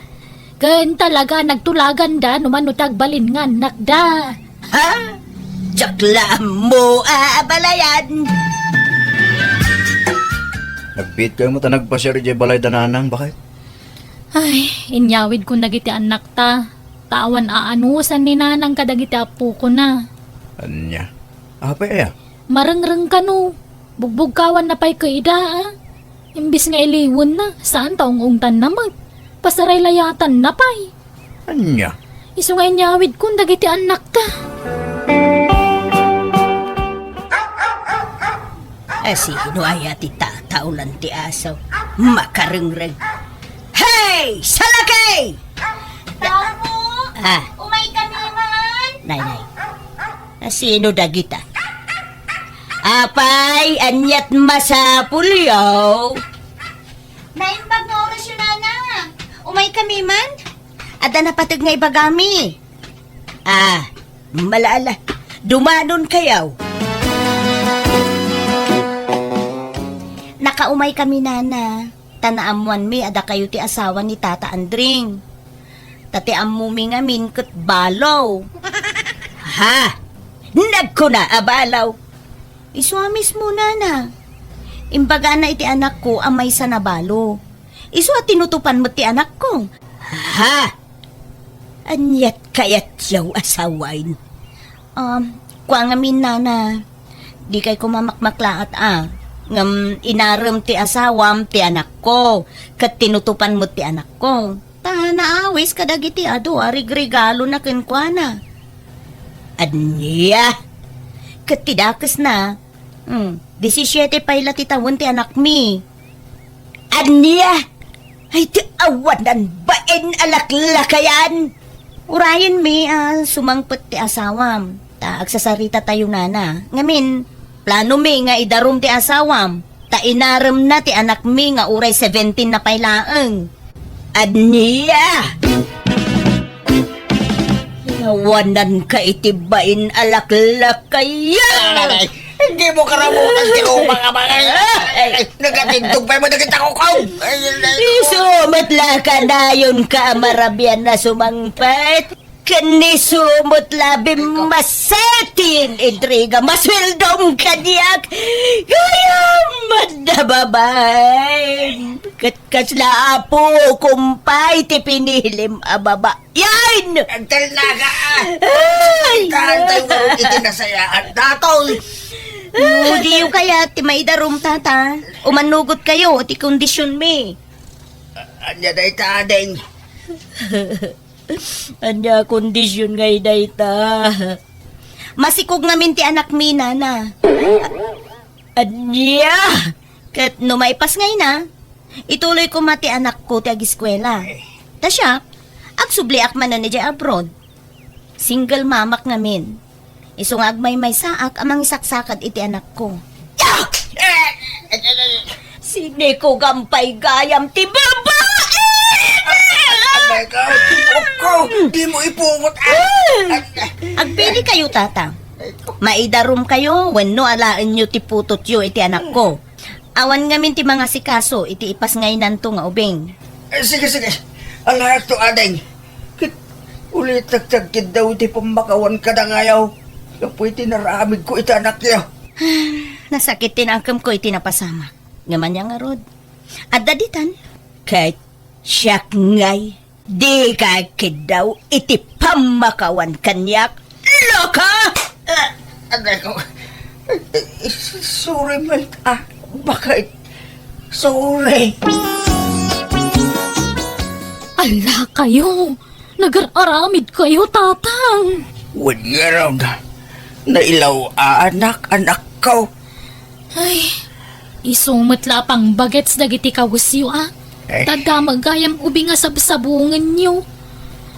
Ken talaga nagtulagan da numanutag balin nga anak da. Ha? Jakla mo abalayan. Nagbit kayo mo ta nagpasyari jay balay dananang, bakit? Ay, inyawid ko nagiti anak ta. Tawan aanusan ni nanang kadagiti apo ko na. Anya? Apa ya? Marangrang ka no. Bugbugkawan na pa'y kaida Imbis nga iliwan na, saan taong ungtan naman? Pasaray layatan na pa'y. Anya? Iso nga inyawid kung dagiti anak ta. Sino ay ati tataulan ti asaw? Makarengreng. Hey! Salakay! Tamo! Umay kami man! Nay. Sino dagita? Apay, anyat masapul yaw. Naimbag nga oras yun, Nana. Umay kami man? Ada na patag nga ibagami. Malala. Dumanon kayaw. Nakaumay kami, Nana. Tanaamuan mi, ada kayo ti asawa ni Tata Andring. Tatiamu mi nga minket balaw. Ha? Nagkuna abalaw. Iswamis mo, Nana. Imbaga na iti anak ko amay sa nabalo. Iswa tinutupan mo ti anak ko. Ha? Anyat kayat yaw asawain. Kuang amin, Nana. Di kay kumamakmaklaat ngam inaram ti asawam ti anak ko. Kat tinutupan mo ti anak ko. Naawis kadagiti regalo na kenkwana. Anya? Kat tidakas na. 17 pa'y latitawon ti anak mi. Anya? Ay ti awanan bain alaklakayan. Urayan mi sumangpet ti asawam. Agsasarita tayo, Nana. Ngamin, plano mi nga idarum ti asawam. Inaram na ti anak mi nga uray 17 na paylaeng. Anya? Yawanan ka itibain alaklakayan. Hindi mo karamutan si mga nagatintog pa mo nakita ko kaw. Isumutla ka na yun ka marabian na sumangpet. Kanisumot labim masetin intriga maswildong kaniyak kaya madababay katkasla apo kumpay ti pinilim ababa yan Ang talaga ay Kahantay ko itinasayaan datoy. di yung kaya ti maidarum tata umanugot kayo ti kondisyon mi Anya day tadeng. anya kondisyon ngay dayta. Masikog namin ti anak mi, Nana. Anya! Kat no maipas ngay na, ituloy ko mati anak ko ti agiskwela. Ta siya, agsubliak man na ni Jay abroad. Single mamak ngamin. Isungag may saak amang isaksakad iti anak ko. Sine ko gampay gayam ti babae! My God, tibok ko. Di mo ipungot. Agpili kayo, tata. Maidarum kayo, wenno alaan nyo ti putot yo iti anak ko. Awan ngamin ti mga sikaso, iti ipas ngay nanto nga ubing. Sige. Alayak to adeng. Ulit nagtagkid daw ti pamakawan ka na ngayaw. Kapoy tinaramid ko iti anak niya. Nasakit tinangkam ko iti napasama. Ngaman niya nga rod. At daditan, kahit siyak ngay, di ka kidaw iti pamakawan kanyak. Loka! Aday ko. Sorry, Malta. Bakit? Sorry. Ala kayo! Nag-aramid kayo, tatang! When you're around, nailaw anak ko. Ay, isumutla pang bagets dagiti kawasyo Eh. Tada magayam ubi nga sabsabungan nyo.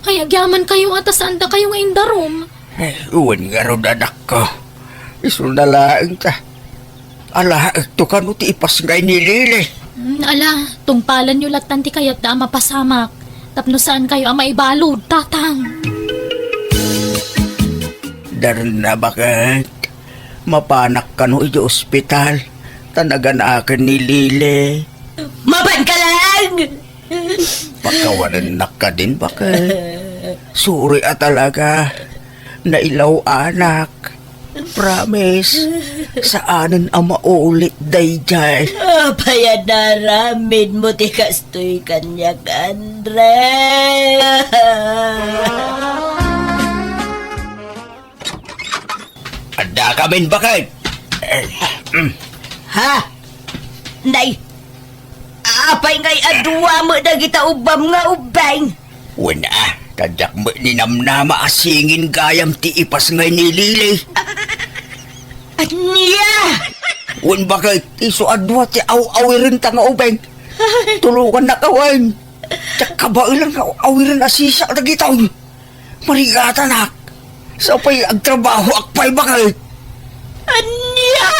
Ay, agyaman kayo atas anda kayo nga indarom. Uwan nga ron anak ko. Isunalaang ta. Ala, ito ka no ti ipas ngay nilili. Ala, tungpalan nyo latan ti kayat da mapasamak. Tapno saan kayo ang maibalod, tatang. Daran na bakit? Mapanak ka no iti ospital. Tanagan akin ni Lili. Maban ka lang! Pagkawanan ka din bakit? Suri talaga. Nailaw anak. Promise. Saanan ang maulit dayjay. Apaya naramin mo ti kastoy kanyak, Andre. Ada kamin bakit? Ha? Nay, apay ngay adwa mo na kita ubam nga ubang. Wala. Tadyak mo ni namnama asingin gayam ti ipas ngay ni Lili. Anya! Wan bakit? Iso adwa ti aw-awirin ta nga ubeng. Tulungan na kawan. Tsaka ba ilang awirin asisa na gitaw. Marigata nak. Sapay agtrabaho akpay bakit? Anya!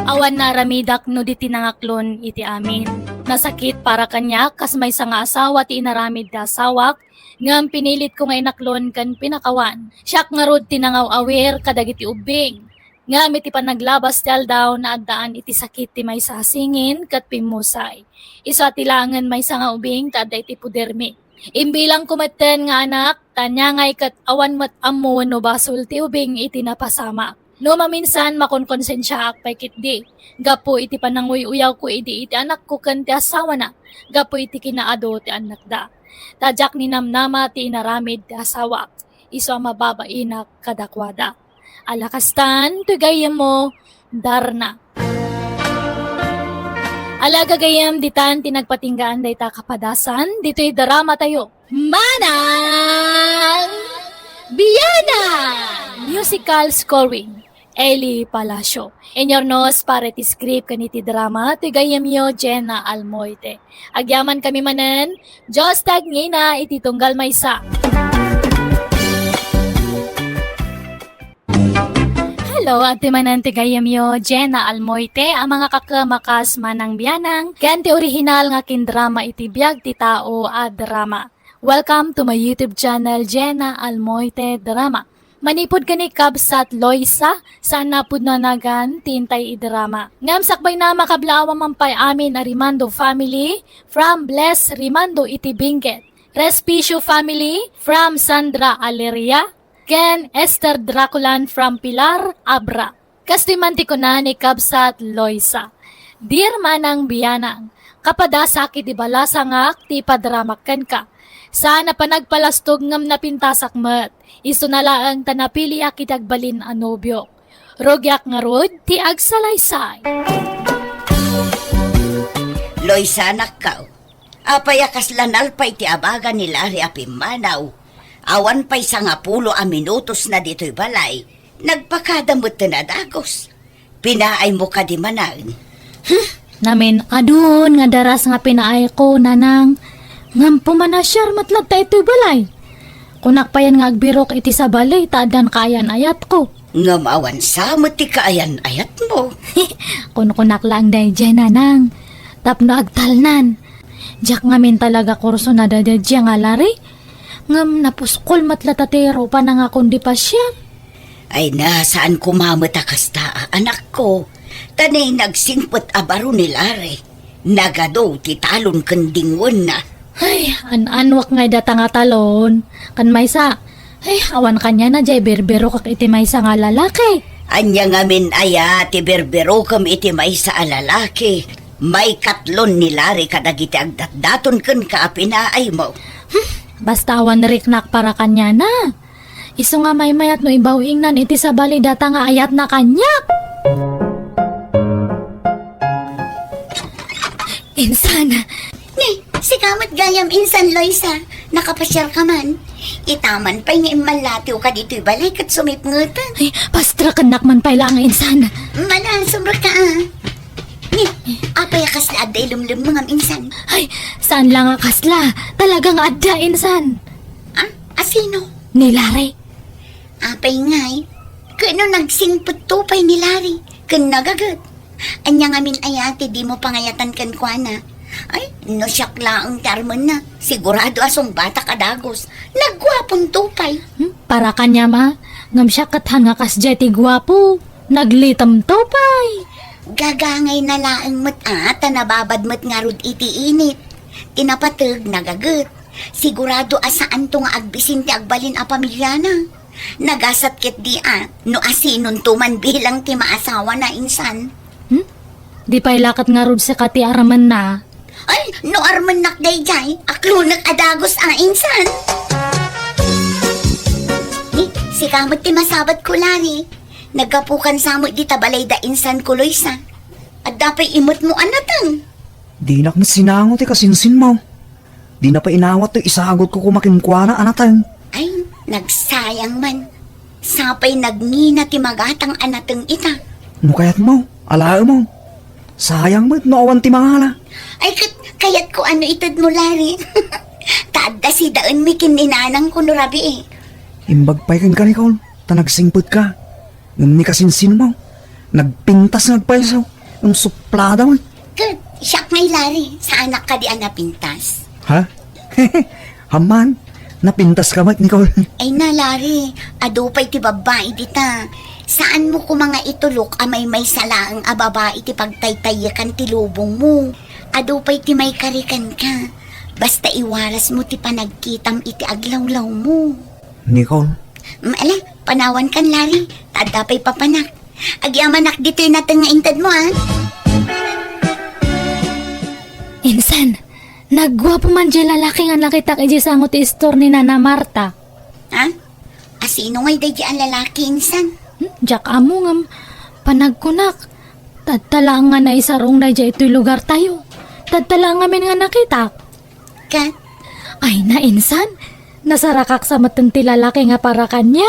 Awan na ramidak no di tinangaklon iti amin. Nasakit para kanya kas may nga asawa ti inaramid da asawak. Ngam pinilit ko nga inaklon kan pinakawan. Siyak nga rod tinangaw awer kadagiti ubing. Ngam iti panaglabas ti aldaw na addaan iti sakit ti may sasingin kat pimusay. Isa tilangan may nga ubing tada iti pudermi. Imbilang kumaten nga anak, tanya ngay kat awan mat ammo no basol ti ubing iti napasama. No maminsan makonkonsensya akpay kitdi. Gapo iti pananguy-uyaw ko iti anak ko kan ti asawa na. Gapo iti kinaado ti anak da. Tadyak ni namnama ti inaramid ti asawa. Iso ang mababainak kadakwada. Alakastan, tugayam mo, darna. Alagagayam ditan tinagpatinggaan day ta kapadasan, dito'y drama tayo. Manang Biyana! Musical scoring. Eli Palacio. Enyornos para ti script kaniti drama, tigayam yo Jenna Almoite. Agyaman kami manen, Diyos tag ngina iti tunggal maysa. Hello, ati manan tigayam yo Jenna Almoite, ang mga kakamakas manang biyanang, kanti original nga kindrama iti biyag ti tao a drama. Welcome to my YouTube channel, Jenna Almoite Drama. Manipod ka ni Kabsat Loisa, saan napod na nagan, tintay idrama. Ngam sakbay na makablawa mampay amin a Rimando family, from Bless Rimando iti Benguet. Respicio family, from Sandra Aleria. Ken Esther Draculan from Pilar Abra. Kastimanti ko na ni Kabsat Loisa. Dear manang biyanang, kapada sakit ibalasa nga ti padramakan ka. Sana panagpalastog ngam napintasak mat. Iso na laang tanapili akitagbalin anobyo. Rogyak nga rod, ti agsalaysay. Loisa nakkaw. Apayakas lanal pa'y ti abaga ni Lari apimanaw. Awan pa'y sa nga pulo a minutos na dito'y balay. Nagpakadamot na dagos. Pinaay mo ka di manang. Namin adun nga daras nga pinaay ko nanang. Ngam pumanasyar matlag ta ito'y balay. Kunak pa yan nga agbirok iti sa balay, taadan kayan ayat ko. Ngam awan sa ti kaayan ayat mo. Kunak lang day dyan nanang. Tapno agtalnan. Diyak ngamin talaga kurso na dadadya nga lari. Ngam napuskol matlatatero pa na nga kundi pa siya. Ay na, saan kumamatakas ta, anak ko? Tanay nagsingpot abaro ni Lari. Nagado ti talon kandingon na. Ay, anwak ngay data nga talon. Kan maysa, ay, awan kanya na jay berbero kak iti maysa nga lalaki. Anya ngamin aya, ti berbero kam iti may sa alalaki. May katlon ni Lari kadagiti agdatdaton kan kaapinaay mo. Basta awan riknak para kanya na. Iso nga may mayat no ibawing nan iti sa bali data nga ayat na kanya. Insana. Ni, si kamat gayam insan Loisa. Nakapasyar ka man. Itaman pa'y nga imalatiw ka dito'y balay kat sumipngutan. Ay, pastra kanak man pala ang insana. Mala, sumra ka ah. Ni, apay kas na adda ilumlum mga insan. Ay, saan lang nga kasla? Talagang adda, insan. Ah, asino? Ni Larry. Apay ngay. Kano nagsingput tupay ni Larry. Kan nagagat. Anya ngamin ayate di mo pangayatan kan kuana. Ay, no siyak laang tarman na. Sigurado asong bata kadagos. Nagwapong tupay. Para kanya ma, ngam siya kathan nga kasjay ti gwapo. Naglitam to pay. Gagangay na laang mat nababad mat nga rod iti init. Tinapatag nagagat. Sigurado asaan to nga agbisin ti agbalin a pamilya na. Nagasat ket di no asinon tuman bilang ti maasawa na insan. Di pa'y lakat nga rod sa kati araman na. Ay, no arman nakday jay, aklo adagos insan. Si kamot ti masabat ko lari. Nagkapukan sa mo di tabalay da insan kuloy sa. At dapay imot mo anatan. Di nak na sinangot kasinsin mo. Di na pa inawat to isagot ko kumakinkwana anatan. Ay, nagsayang man. Sapay nagngina ti magatang anatang ita. No kayat mo, alaan mo. Sayang mo, no awan ti mangala. Ay, kayat ko ano itad mo lari. Tada si daan mi kininanang ko no rabi eh. Imbag pay kan kanikol, ta nagsingput ka. Ngam ni kasinsin mo, nagpintas nagpaisaw, ang suplada mo. Kat, siyak ngay lari, sa anak ka di pintas. Ha? Haman, napintas ka mat, Nicole. Ay na lari, adupay ti babae dita. Saan mo ko mga itulok amay may salaang a babae ti pagtaytayakan ti lubong mo. Adupay ti may karikan ka. Basta iwaras mo ti panagkitam iti aglawlaw mo. Nicole, Ala, panawan kan lari, tadapay papanak. Agyamanak dito'y natin nga intad mo Insan, nagwapo man dyan lalaki nga nakita kay sangot ti store ni Nana Marta. Ha? Asino ngay day ang lalaki insan? Jack amo ngam, panagkunak. Tadtala nga na isarong na dyan ito'y lugar tayo. Tadtala nga min nga nakita. Kat, Ay na insan, nasarakak sa matang ti lalaki nga para kanya.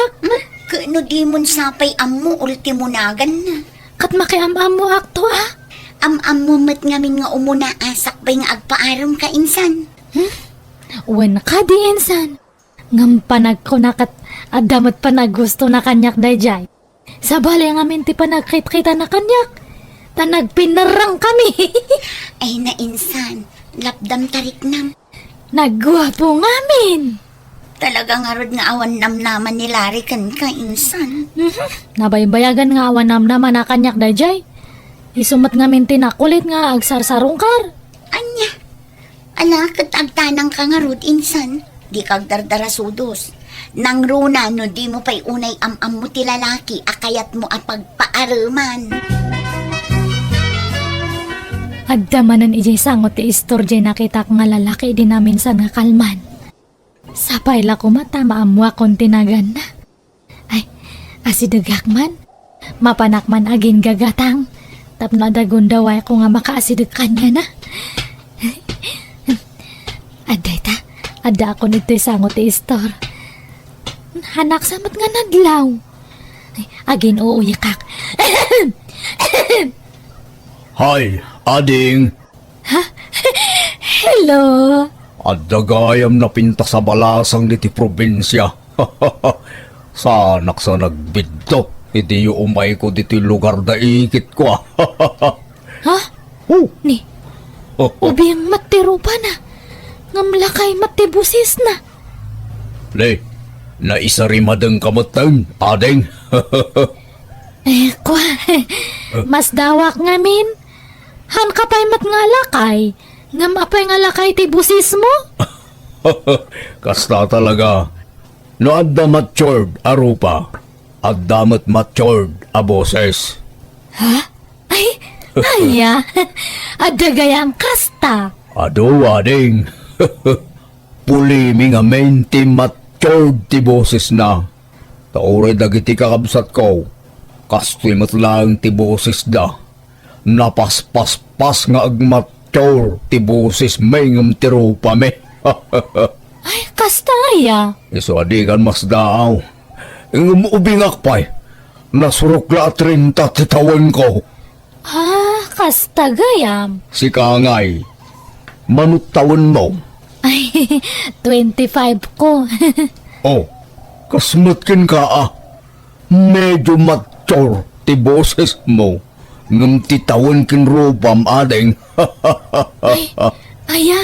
kano di mon sapay ammo ultimo nagan na. Kat makiamam mo akto Am mo mat ngamin nga umuna asak bay nga agpaaram ka insan. Wen ka di insan. Ngam panagkunak at adamot panagusto na kanyak dayjay. Sa balay ngamin ti panagkit-kita na kanyak. Tanagpinarang kami. Ay na insan, lapdam tarik nam. Nagwapo ngamin. Talaga nga rod nga awan namnaman ni Larry kan ka insan. Nabaybayagan nga awan naman na kanyak dayjay. Isumat ngamin tinakulit nga agsarsarungkar. Anya, ala kat agtanang ka nga rod insan. Di kag dardarasudos. Nang runa no di mo pa'y unay am mo ti lalaki akayat mo apagpaaraman. Addamanan ijay sangot ti istorjay nakita nga lalaki di namin sa nakalman. Sapay la ko mata maamwa kon tinagan na. Ay, asidagak man. Mapanak man agin gagatang. Tapno dagun daway ko nga makaasidag kanya na. Aday ta, ada ako nito'y sangot ti istor. Hanak samat nga nadlaw. Ay, agin uuyakak. Hay, ading. Hello. At dagayam na pinta sa balasang diti probinsya. Sanak sa nagbidto. Hindi yung umay ko diti lugar da ikit ko. Ha? Oh. Ni, ubiyang matirupa na. Ngamlakay matibusis na. Le, na isa rimadang kamatang, ading. Kwa, mas dawak ngamin. Han kapay mat nga lakay. Ngam apay nga lakay ti busis mo? Kasta talaga. No adda matured arupa. Adda matured a boses. Ha? Ay, aya. Adda gayam kasta. Ado, ading. Pulimi nga menti matured ti boses na. Taure dagiti kakabsat ko. Kastoy matlang ti boses da. Napaspas-pas nga agmature ti boses may ngam tirupa me. Ay, kasta aya. Iso adikan mas daaw. Ngam ubingak pa'y. Nasurok la 30 titawan ko. Kasta gayam. Si Kangay, manutawon mo. Ay, 25 ko. Oh, kasmatkin ka Medyo mature ti boses mo. Ngam ti tawon kin rubam adeng. Aya,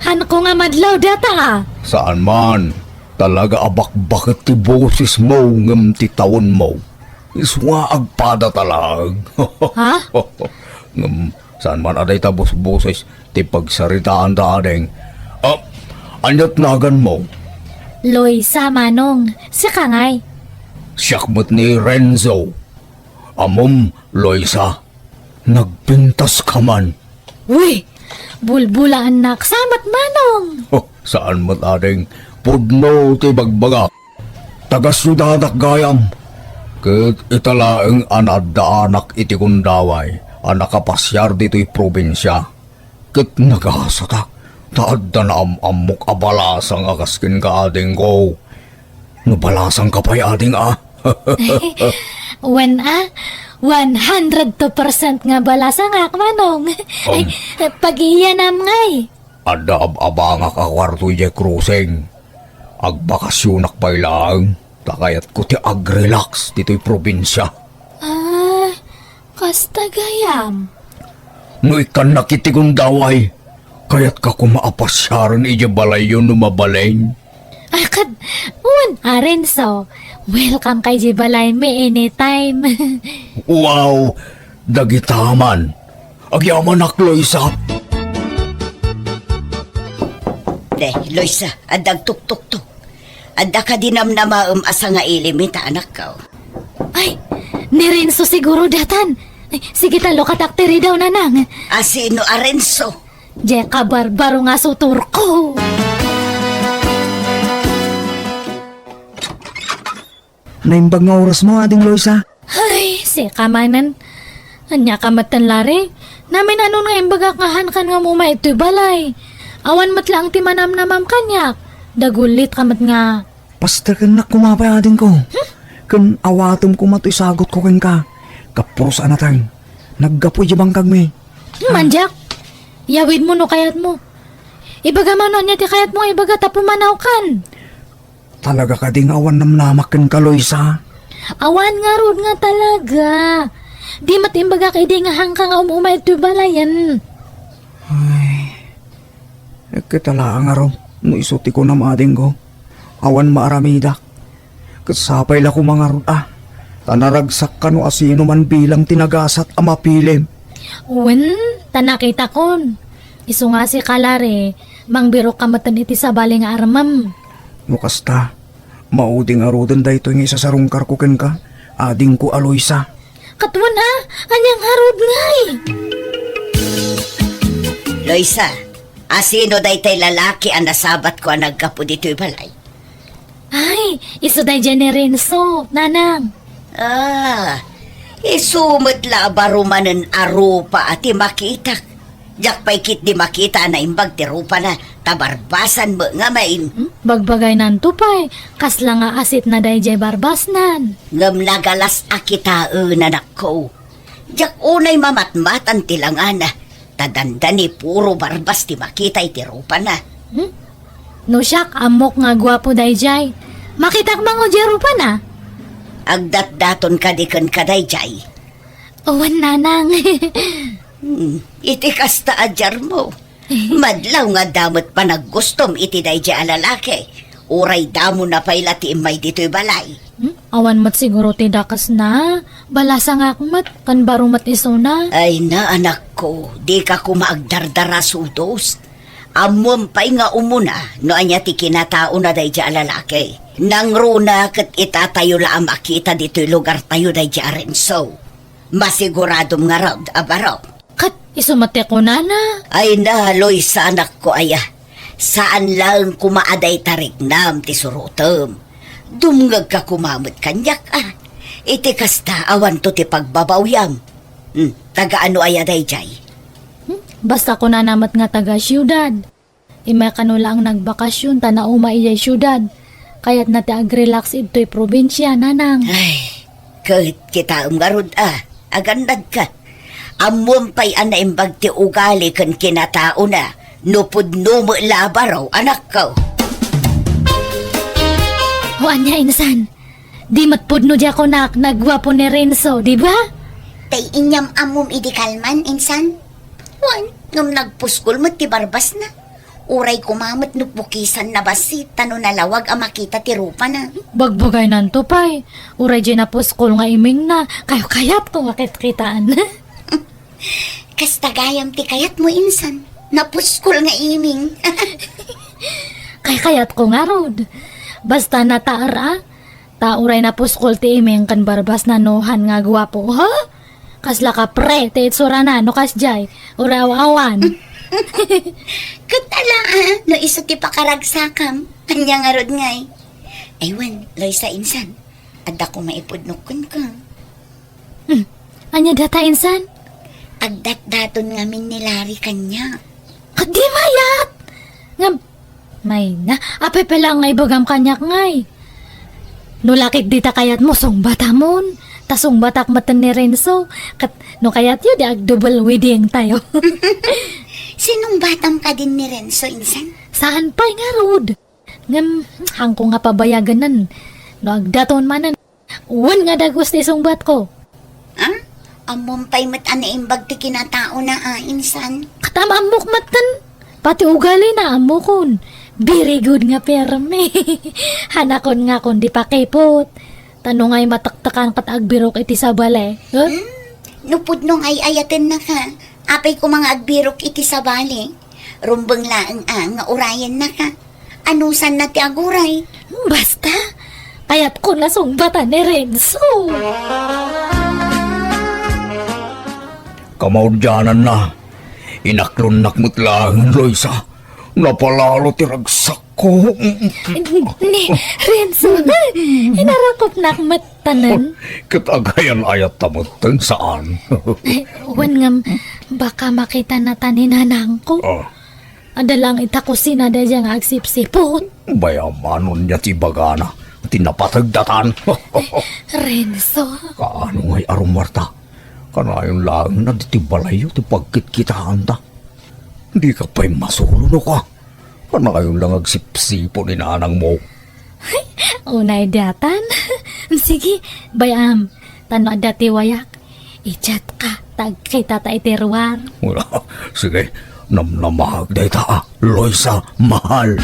han ko nga madlaw data. Saan man, talaga abak-bakit ti boses mo ngam ti tawon mo. Iswa agpada talag. Ha? Ngam, saan man aday ta boses ti pagsaritaan ta adeng. Anyat nagan mo. Loisa Manong, si Kangay. Siyakmot ni Renzo. Amom, Loisa, nagpintas ka man. Uy, bulbula anak, samat Manong. Saan mo't ading pudno ti bagbaga. Taga-syudadak gayam. Ket italaeng anadaanak iti kundaway. Anakapasyar dito'y probinsya. Ket nagasatak. Taadda na amok abalasang akaskin ka ading ko. Nabalasang ka pa'y ading When 100% nga balasa nga Manong. Pag-iyanam ngay. Ada abangak a kwarto ye cruising. Agbakasyonak pa'y lang. Takayat ko ti agrelax dito'y probinsya. Kasta gayam. No ikan nakitikong daway. Kaya't ka kumaapasyaran ija balay yun numabalain. Akad, Arenzo, welcome kay Jibalay me anytime. Wow! Dagitaman. Agyaman ak, Loisa. Loisa, adag tuk-tuk-tuk. Adda ka dinamnamaam asa nga ilimita anak ka. Ay, ni Renzo siguro datan. Ay, sige talo katakteri daw nanang. Asino Arenzo? Jeka barbaro nga sutur ko. Naimbag nga oras mo, ading Loisa. Ay, si kamanan. Anya kamatan lari. Namin ano nga imbagakahan kan nga muma ito'y balay. Awan mat lang ti manamnamam kanyak. Dagulit kamat nga. Pasta kan na kumapay ading ko. Kan awatom ko mato'y sagot ko ken ka. Kapros anatang. Naggapoy jabang kagmi. Manjak, yawid mo no kayat mo. Ibaga man niya ti kayat mo, ibaga tapumanaw kan. Talaga ka ding awan namnamak ken ka, Loisa. Awan nga rod nga talaga. Di matimbaga kay di nga hangkang umumay ito'y balayan. Kitala nga raw. No isuti ko na maading ko. Awan maaramidak. Kasapay la ko mga rod Tanaragsak ka no asino man bilang tinagasat amapilim. Wen, tanakita kon. Iso nga si Kalare, mangbiro kamatan iti sa bali nga armam. No kasta, mauding arudan da ito yung isa sa rungkar ko ken ka. Ading ko Aloysa. Katwan anyang harod ngay. Loisa, asino day tay lalaki ang nasabat ko ang nagkapo dito'y balay? Ay, iso day dyan ni Renzo, nanang. Isumot la barumanen arupa ati makitak. Jak pa'y kit di makita na imbag ti rupa na tabarbasan mo nga main. Bagbagay nan tupay, kasla nga asit na day jay barbasnan. Ngam nagalas akitao na nako. Jak unay mamatmatan tilangan na. Tadandani puro barbas ti makita iti rupa na. No siyak, amok nga gwapo day jay. Makitak mango jero pa na. Agdat-daton kadikan kaday jay. Owan nanang. Iti kasta ajar mo. Madlaw nga damot pa naggustom iti day jay alalaki. Uray damo na payla ti imay dito'y balay. Awan mat siguro ti dakas na. Balasa nga akmat, kan baro mat iso na. Ay na anak ko, di ka kumaagdardara sudos. Amom pa'y nga umuna, no anya ti kinatao na day jay alalaki. Nang runa kat itatayo la ang makita dito'y lugar tayo day jay Arenzo. Masiguradom nga raw, abaraw. Kat, iso mati ko nana. Ay na, Loisa anak ko aya. Saan lang kumaaday tarignam ti surutom. Dumngag ka kumamot kanyak Iti kasta awan to ti pagbabawyam. Taga ano aya day jay? Basta ko na namat nga taga syudad. Ima kanula ang nagbakasyon, tanauma iyay syudad. Kaya't nati agrelax ito'y probinsya, nanang. Ay, kahit kita umgarod Agandad ka. Amon pa'y anaimbag ti ugali kan kinatao na. Nupod numo labaraw, anak ko. Huwag niya, insan. Di matpudno di ako nagwapo ni Renzo, di ba? Tay inyam amom idikalman, insan. Wan, ngam nagpuskol mo ti barbas na. Uray kumamot no bukisan na basit, tano nalawag ang makita ti rupa na. Bagbagay nanto pa'y. Uray di na puskol nga iming na. Kayo-kayat ko makit-kitaan. Kastagayam ti kayat mo, insan. Napuskol nga iming. Kayat ko nga, Rod. Basta nataara. Tauray na puskol ti iming kan barbas na nohan nga gwapo, ha? Kasla ka pre, ti itsura na, no kasjay. Uraw-awan. Katala no iso ti pakaragsakam. Anya nga rod ngay. Aywan, loy sa insan. Adda ko maipudnukon ka. Anya data, insan? Agdat-daton ngamin nilari kanya. Di mayat! Nga, may na, apay pala nga ibagam kanyak ngay. Nulakit dita kayat mo, song batamon. Tasong batak matan ni Renzo. No kayat yun, di ag double wedding tayo. Sinong batam ka din ni Renzo, insan? Saan pa'y nga, Rod? Ngam, hangko nga pabayaganan. No agdaton manan. Uwan nga dagos ti sungbat ko. Ha? Amom pa'y mat anaimbag ti kinatao na insan. Katamamok matan. Pati ugali na amokon. Very good nga perme. Hanakon nga kon di pa kepot. Tanong ay mataktakan kat agbirok iti sabale. Huh? Nupod nung ay ayaten na ka. Apay ko mga agbirok iti sabali. Rumbang laang nga urayan na ka. Anusan na ti aguray? Basta. Kaya't ko nasungbatan ni Renzo. Kamaudyanan na. Inaklon nakmut lang, Loisa. Napalalo ti ragsak ko. Ni Renzo na. Inarakop nakmat tanan. Katagayan ayat tamutan saan? Uwan ngam, baka makita na taninanang ko. Adalang itakusina da diyang agsipsipot. Bayamanon niya ti bagana. Tinapatagdatan. Renzo. Kaano ngay arumarta? Kanayon lang na di balayo ti pagkitkitaan ta. Hindi ka pa'y masulo ka. Kanayon lang agsipsipo ni nanang mo. Unay datan. Sige, bayam. Tano dati wayak. I-chat ka. Tagkita ta itiruar. Wala. Sige, namnamahag day ta. Loisa, mahal.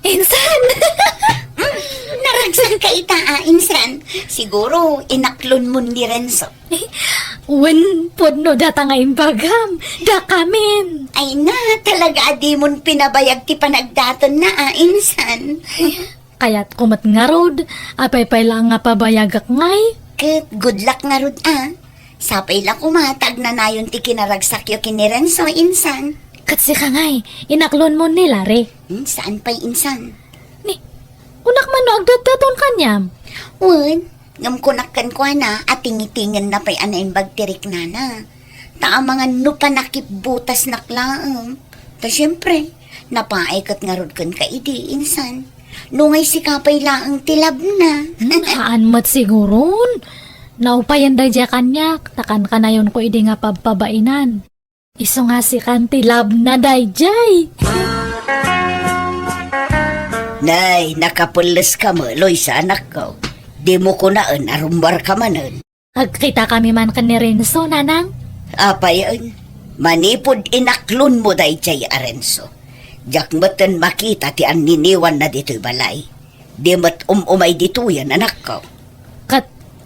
Insan! Naragsan ka ita insan. Siguro inaklon mo ni Renzo. Uwan, podno data nga imbagam. Da kamin. Ay na, talaga di mon pinabayag ti panagdaton na insan. Kaya't kumat nga, Rod. Apay-pay lang nga pabayagak ngay. Ket good luck nga rod Sapay lang kumatag na nayon ti kinaragsakyo kini Renzo insan. Kasi ka ngay, inaklon mo nila, re. Saan pa'y insan? Ni, unak man no agdadaton kanyam. Wen, ngam kunakkan ko na at tingitingan na pa'y anayin bagtirik na na. Ta mga nupanakip butas naklaang. Ta syempre, napaaykat nga rod kan kaidi insan. Nungay si kapay laang tilab na. Haan mat siguron. Naupayan da dya kanyak, takan ka na yun ko idi nga pabpabainan. Iso nga si kanti lab na dayjay. Nay, nakapulis ka mo, Loisa, anak ko. Di mo ko naan, arumbar ka manan. Agkita kami man ka ni Renzo, nanang. Apa yan? Manipod inaklon mo day chay Arenzo. Diyak matan makita ti ang niniwan na dito'y balay. Di mat umay dito yan, anak ko.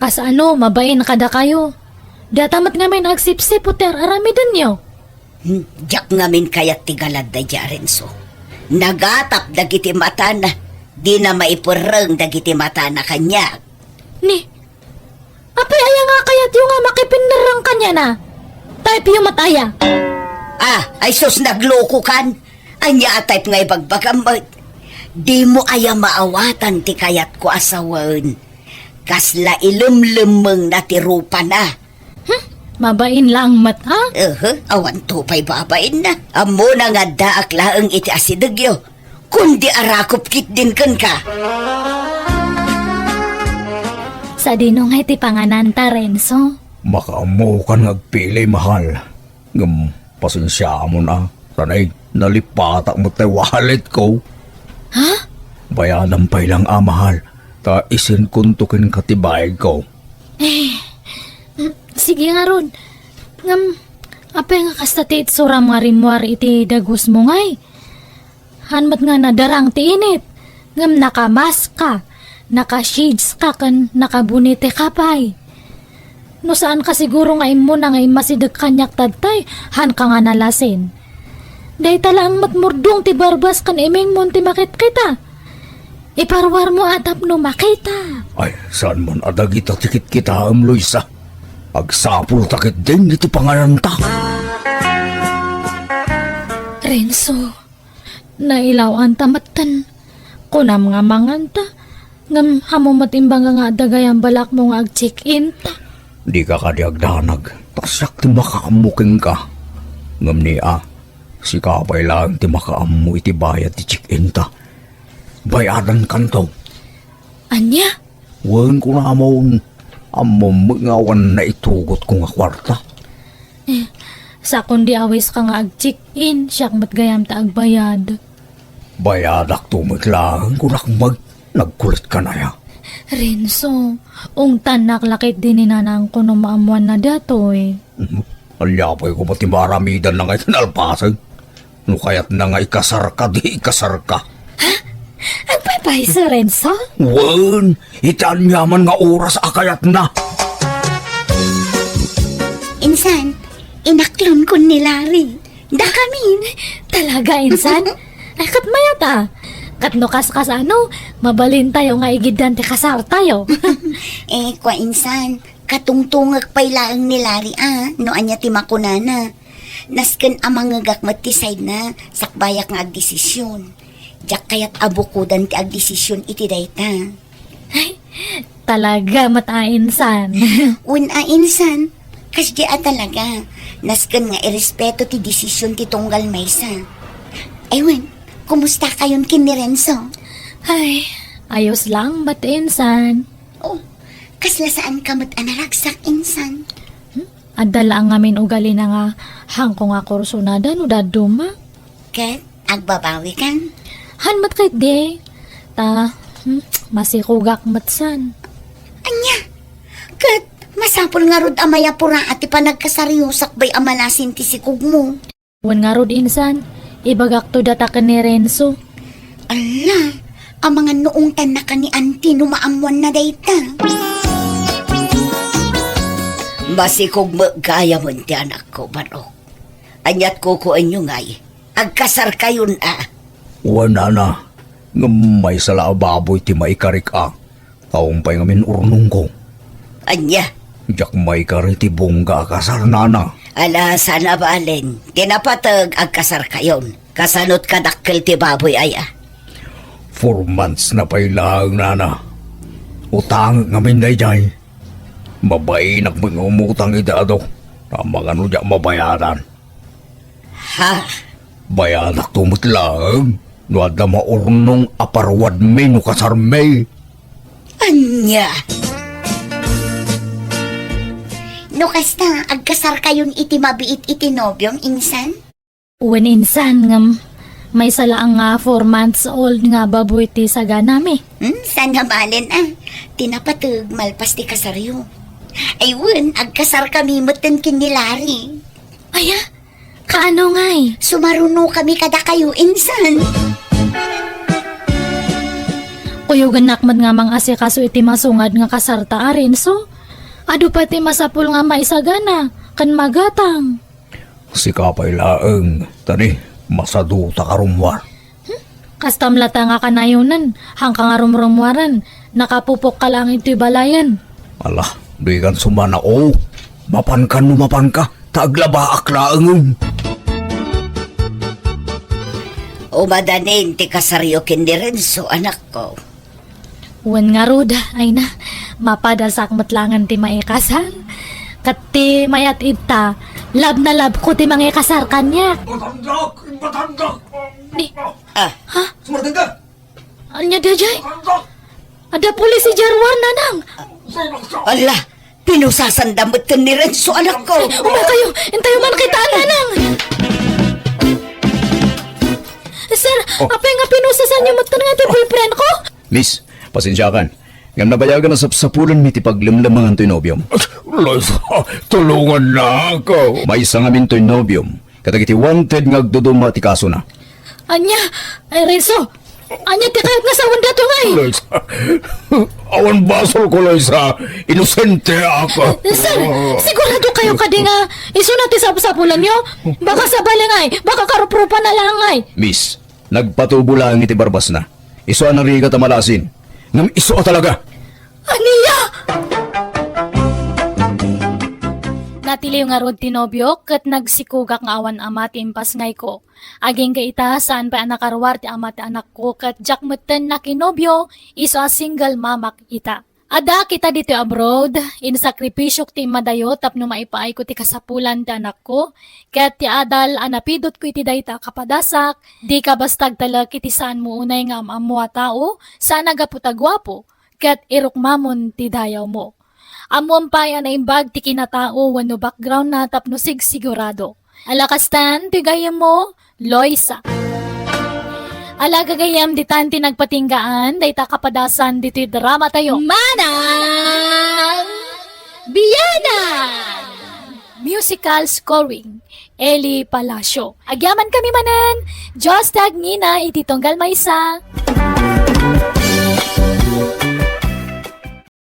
Kas ano, mabain kada kayo. Datamat nga may nagsipsip o ter aramidan nyo. Diyak ngamin kayat tigalad day Arenzo. Nagatap dagiti mata na. Di na maipurang dagiti mata na kanya. Ni, apay aya nga kayat yung nga makipinarang kanya na. Type yung mataya. Ay sus nagloko kan. Anya atay nga ibagbagamot. Di mo aya maawatan ti kayat ko asawan. Kasla ilumlumeng na ti rupa na. Mabain lang mat, ha? Awan to pa'y babain na. Amo na nga daak laang iti asidagyo. Kundi arakop kit din kan ka. Sa dinong ti pangananta, Renzo. Makaamo ka nagpili, mahal. Pasensya mo na. Sanay, nalipata mo tayo wallet ko. Ha? Bayanan pa lang, mahal. Ta isin kuntukin katibayad ko. Sige nga ron. Apay nga kastatit suram nga rimwar iti dagus mo ngay. Hanmat nga nadarang ti init. Nakamask ka. Naka-shades ka kan nakabunite ka pay. No saan ka siguro nga imo na ngay masidag kanyak tadtay, han ka nga nalasin. Day talang matmurdong ti barbas kan imeng mon ti makit kita. Iparwar mo atap no makita. Ay, saan man adagita tikit kita, Luisa? Agsapul takit din iti pangananta. Renzo, nailaw ang tamatan. Kunam nga manganta. Ngam hamumat imbang nga dagayang balak mo nga ag-check-in ta. Di ka kadiagdanag. Tasyak ti makaamuking ka. Ngam niya, si kapay lang ti makaamu iti bayad ti check-in ta. Bayadan kanto. Anya? Wan ko na amon. Amon mga na itugot ko nga kwarta. Sa kundi awis ka nga ag-check-in, siyak matgayam ta agbayad. Bayadak tumiklaan ko nakmag. Nagkulit ka na ya. Renzo, ungtan naklakit din ni nanang ko no maamuan na datoy. Alyapay ko pati maramidan na ngayon alpasag. No kaya't na nga ikasar ka, di ikasar ka. Agpapay sa Renzo? Wan, itaan yaman nga oras akayat na. Insan, inaklon ko ni Larry. Da kami. Talaga, insan? Ay, katmayata. Katno kas ano, mabalin tayo nga igidan ti kasar tayo. Kwa insan, katungtungag pay laang ni Larry no anya ti makunana. Nasken amang ngagakmat ti side na, sakbayak nga agdesisyon. Diyak kayat abukudan ti agdesisyon iti dayta. Talaga mata, insan. Insan, kasdi talaga. Nasken nga irespeto ti desisyon ti tunggal maysa. Ewan, kumusta kayon kin ni Renzo? Ay, ayos lang, ba't insan? Oh, kasla saan kamot anaragsak, insan? Adala ang amin ugali na nga hangko nga kursunada no daduma. Kat, agbabawi kan? Hanmat kay de. Masikugak matsan. Anya, kat, masapol nga rod amaya pura at ipanagkasaryosak bay amalasin ti sikug mo. Wan nga rod insan, ibagak to data ka ni Renzo. Ala, ang mga noong tanak ka ni auntie numaamuan na dayta. Masikog magkaya mo ti anak ko, Barok. Anyat ko nyo ngay. Agkasar kayon Wana na. Ngamay sala baboy ti maikarik Taong pa'y ngamin urnong ko. Anya, Diyak maikari ti bongga kasar nana. ala sana balen. Tinapatag agkasar kayon. Kasanot kadakkel ti baboy 4 months na pa'y lang nana. Utang ngamin na jay. Mabay nagmangumutang idado. Tamang ano diyak mabayaran. Ha? Bayanak tumot lang. Nuada maurnong aparwad me no kasar me. Anya. No kasta, agkasar kayon iti mabiit iti nobyong insan? Wan insan ngam may sala ang 4 months old nga baboy ti saga nami. San nga balen tinapatag malpas ti kasaryo. Ayun, agkasar kami mutin kin ni Larry. Aya, kaano ngay? Sumaruno kami kada kayo insan. Kuyugan nakmad nga mang asikaso iti masungad nga kasarta arin so. Ado pati masapul nga maisagana, kan magatang. Si kapay laeng. Tani, masaduta karumwar. Kastam lata nga kanayunan, hangka nga rumrumwaran, nakapupok ka lang ito'y balayan. Ala, di kan sumana Mapan ka no mapan ka. Taglaba aklaeng. Umadanin ti kasaryo kin ni Renzo, anak ko. Wan nga ruda, ay na, mapadasak matlangan ti maikasar. Kati mayat ita, lab na lab ko ti mangikasar kanya. Batandak! Batandak! Di, Sumartin ka! anya da jay? Ada pulis si Jarwan nanang. Ala, pinusasandamot ka ni Renzo, anak ko. Umay kayo, intayo man kita, nanang. Sir, apay nga pinusasan niyo matan nga ti boyfriend ko? Miss, pasensyakan. Ngam nabayagan na sapsapulan mi ti paglimlamangan to'y nobyom. Liza, tulungan na ako. May isa nga min to'y nobyom. Katagiti wanted nga agduduma ti kaso na. Anya, ay Renzo, anya ti kayat nga sawan dato nga eh. Liza, awan basol ko, Liza. Inosente ako. Sir, sigurado kayo kadi nga iso na ti sapusapulan niyo? Baka sabali nga eh, baka karuprupa na lang nga eh. Miss, nagpatubo lang iti barbas na. Iso ang narigat ang malasin. Ngam iso talaga. Aniya! Natiliw nga rod tinobyo kat nagsikugak nga awan ama ti impas ngay ko. Aging kaita saan pa anak arwar ti ama ti anak ko kat jakmeten na kinobyo iso a single mamak ita. Ada kita dito abroad, insakripisyok ti madayo tapno maipaay ko ti kasapulan ti anak ko, ket ti adal anapidot ko iti dayta kapadasak, di ka bastag talag iti saan mo unay nga amamu a tao, saan nagaputagwapo, ket irukmamon ti dayaw mo. Amuan pa yan na imbag ti kinatao wano background na tapno sigurado. Alakastan, tigayam mo, Loisa. Ala gagayam di tanti nagpatinggaan, dayta kapadasan dito'y drama tayo. Manang Biyanan! Musical scoring, Eli Palacio. Agyaman kami manan, Diyos tag nina, ititonggal maysa.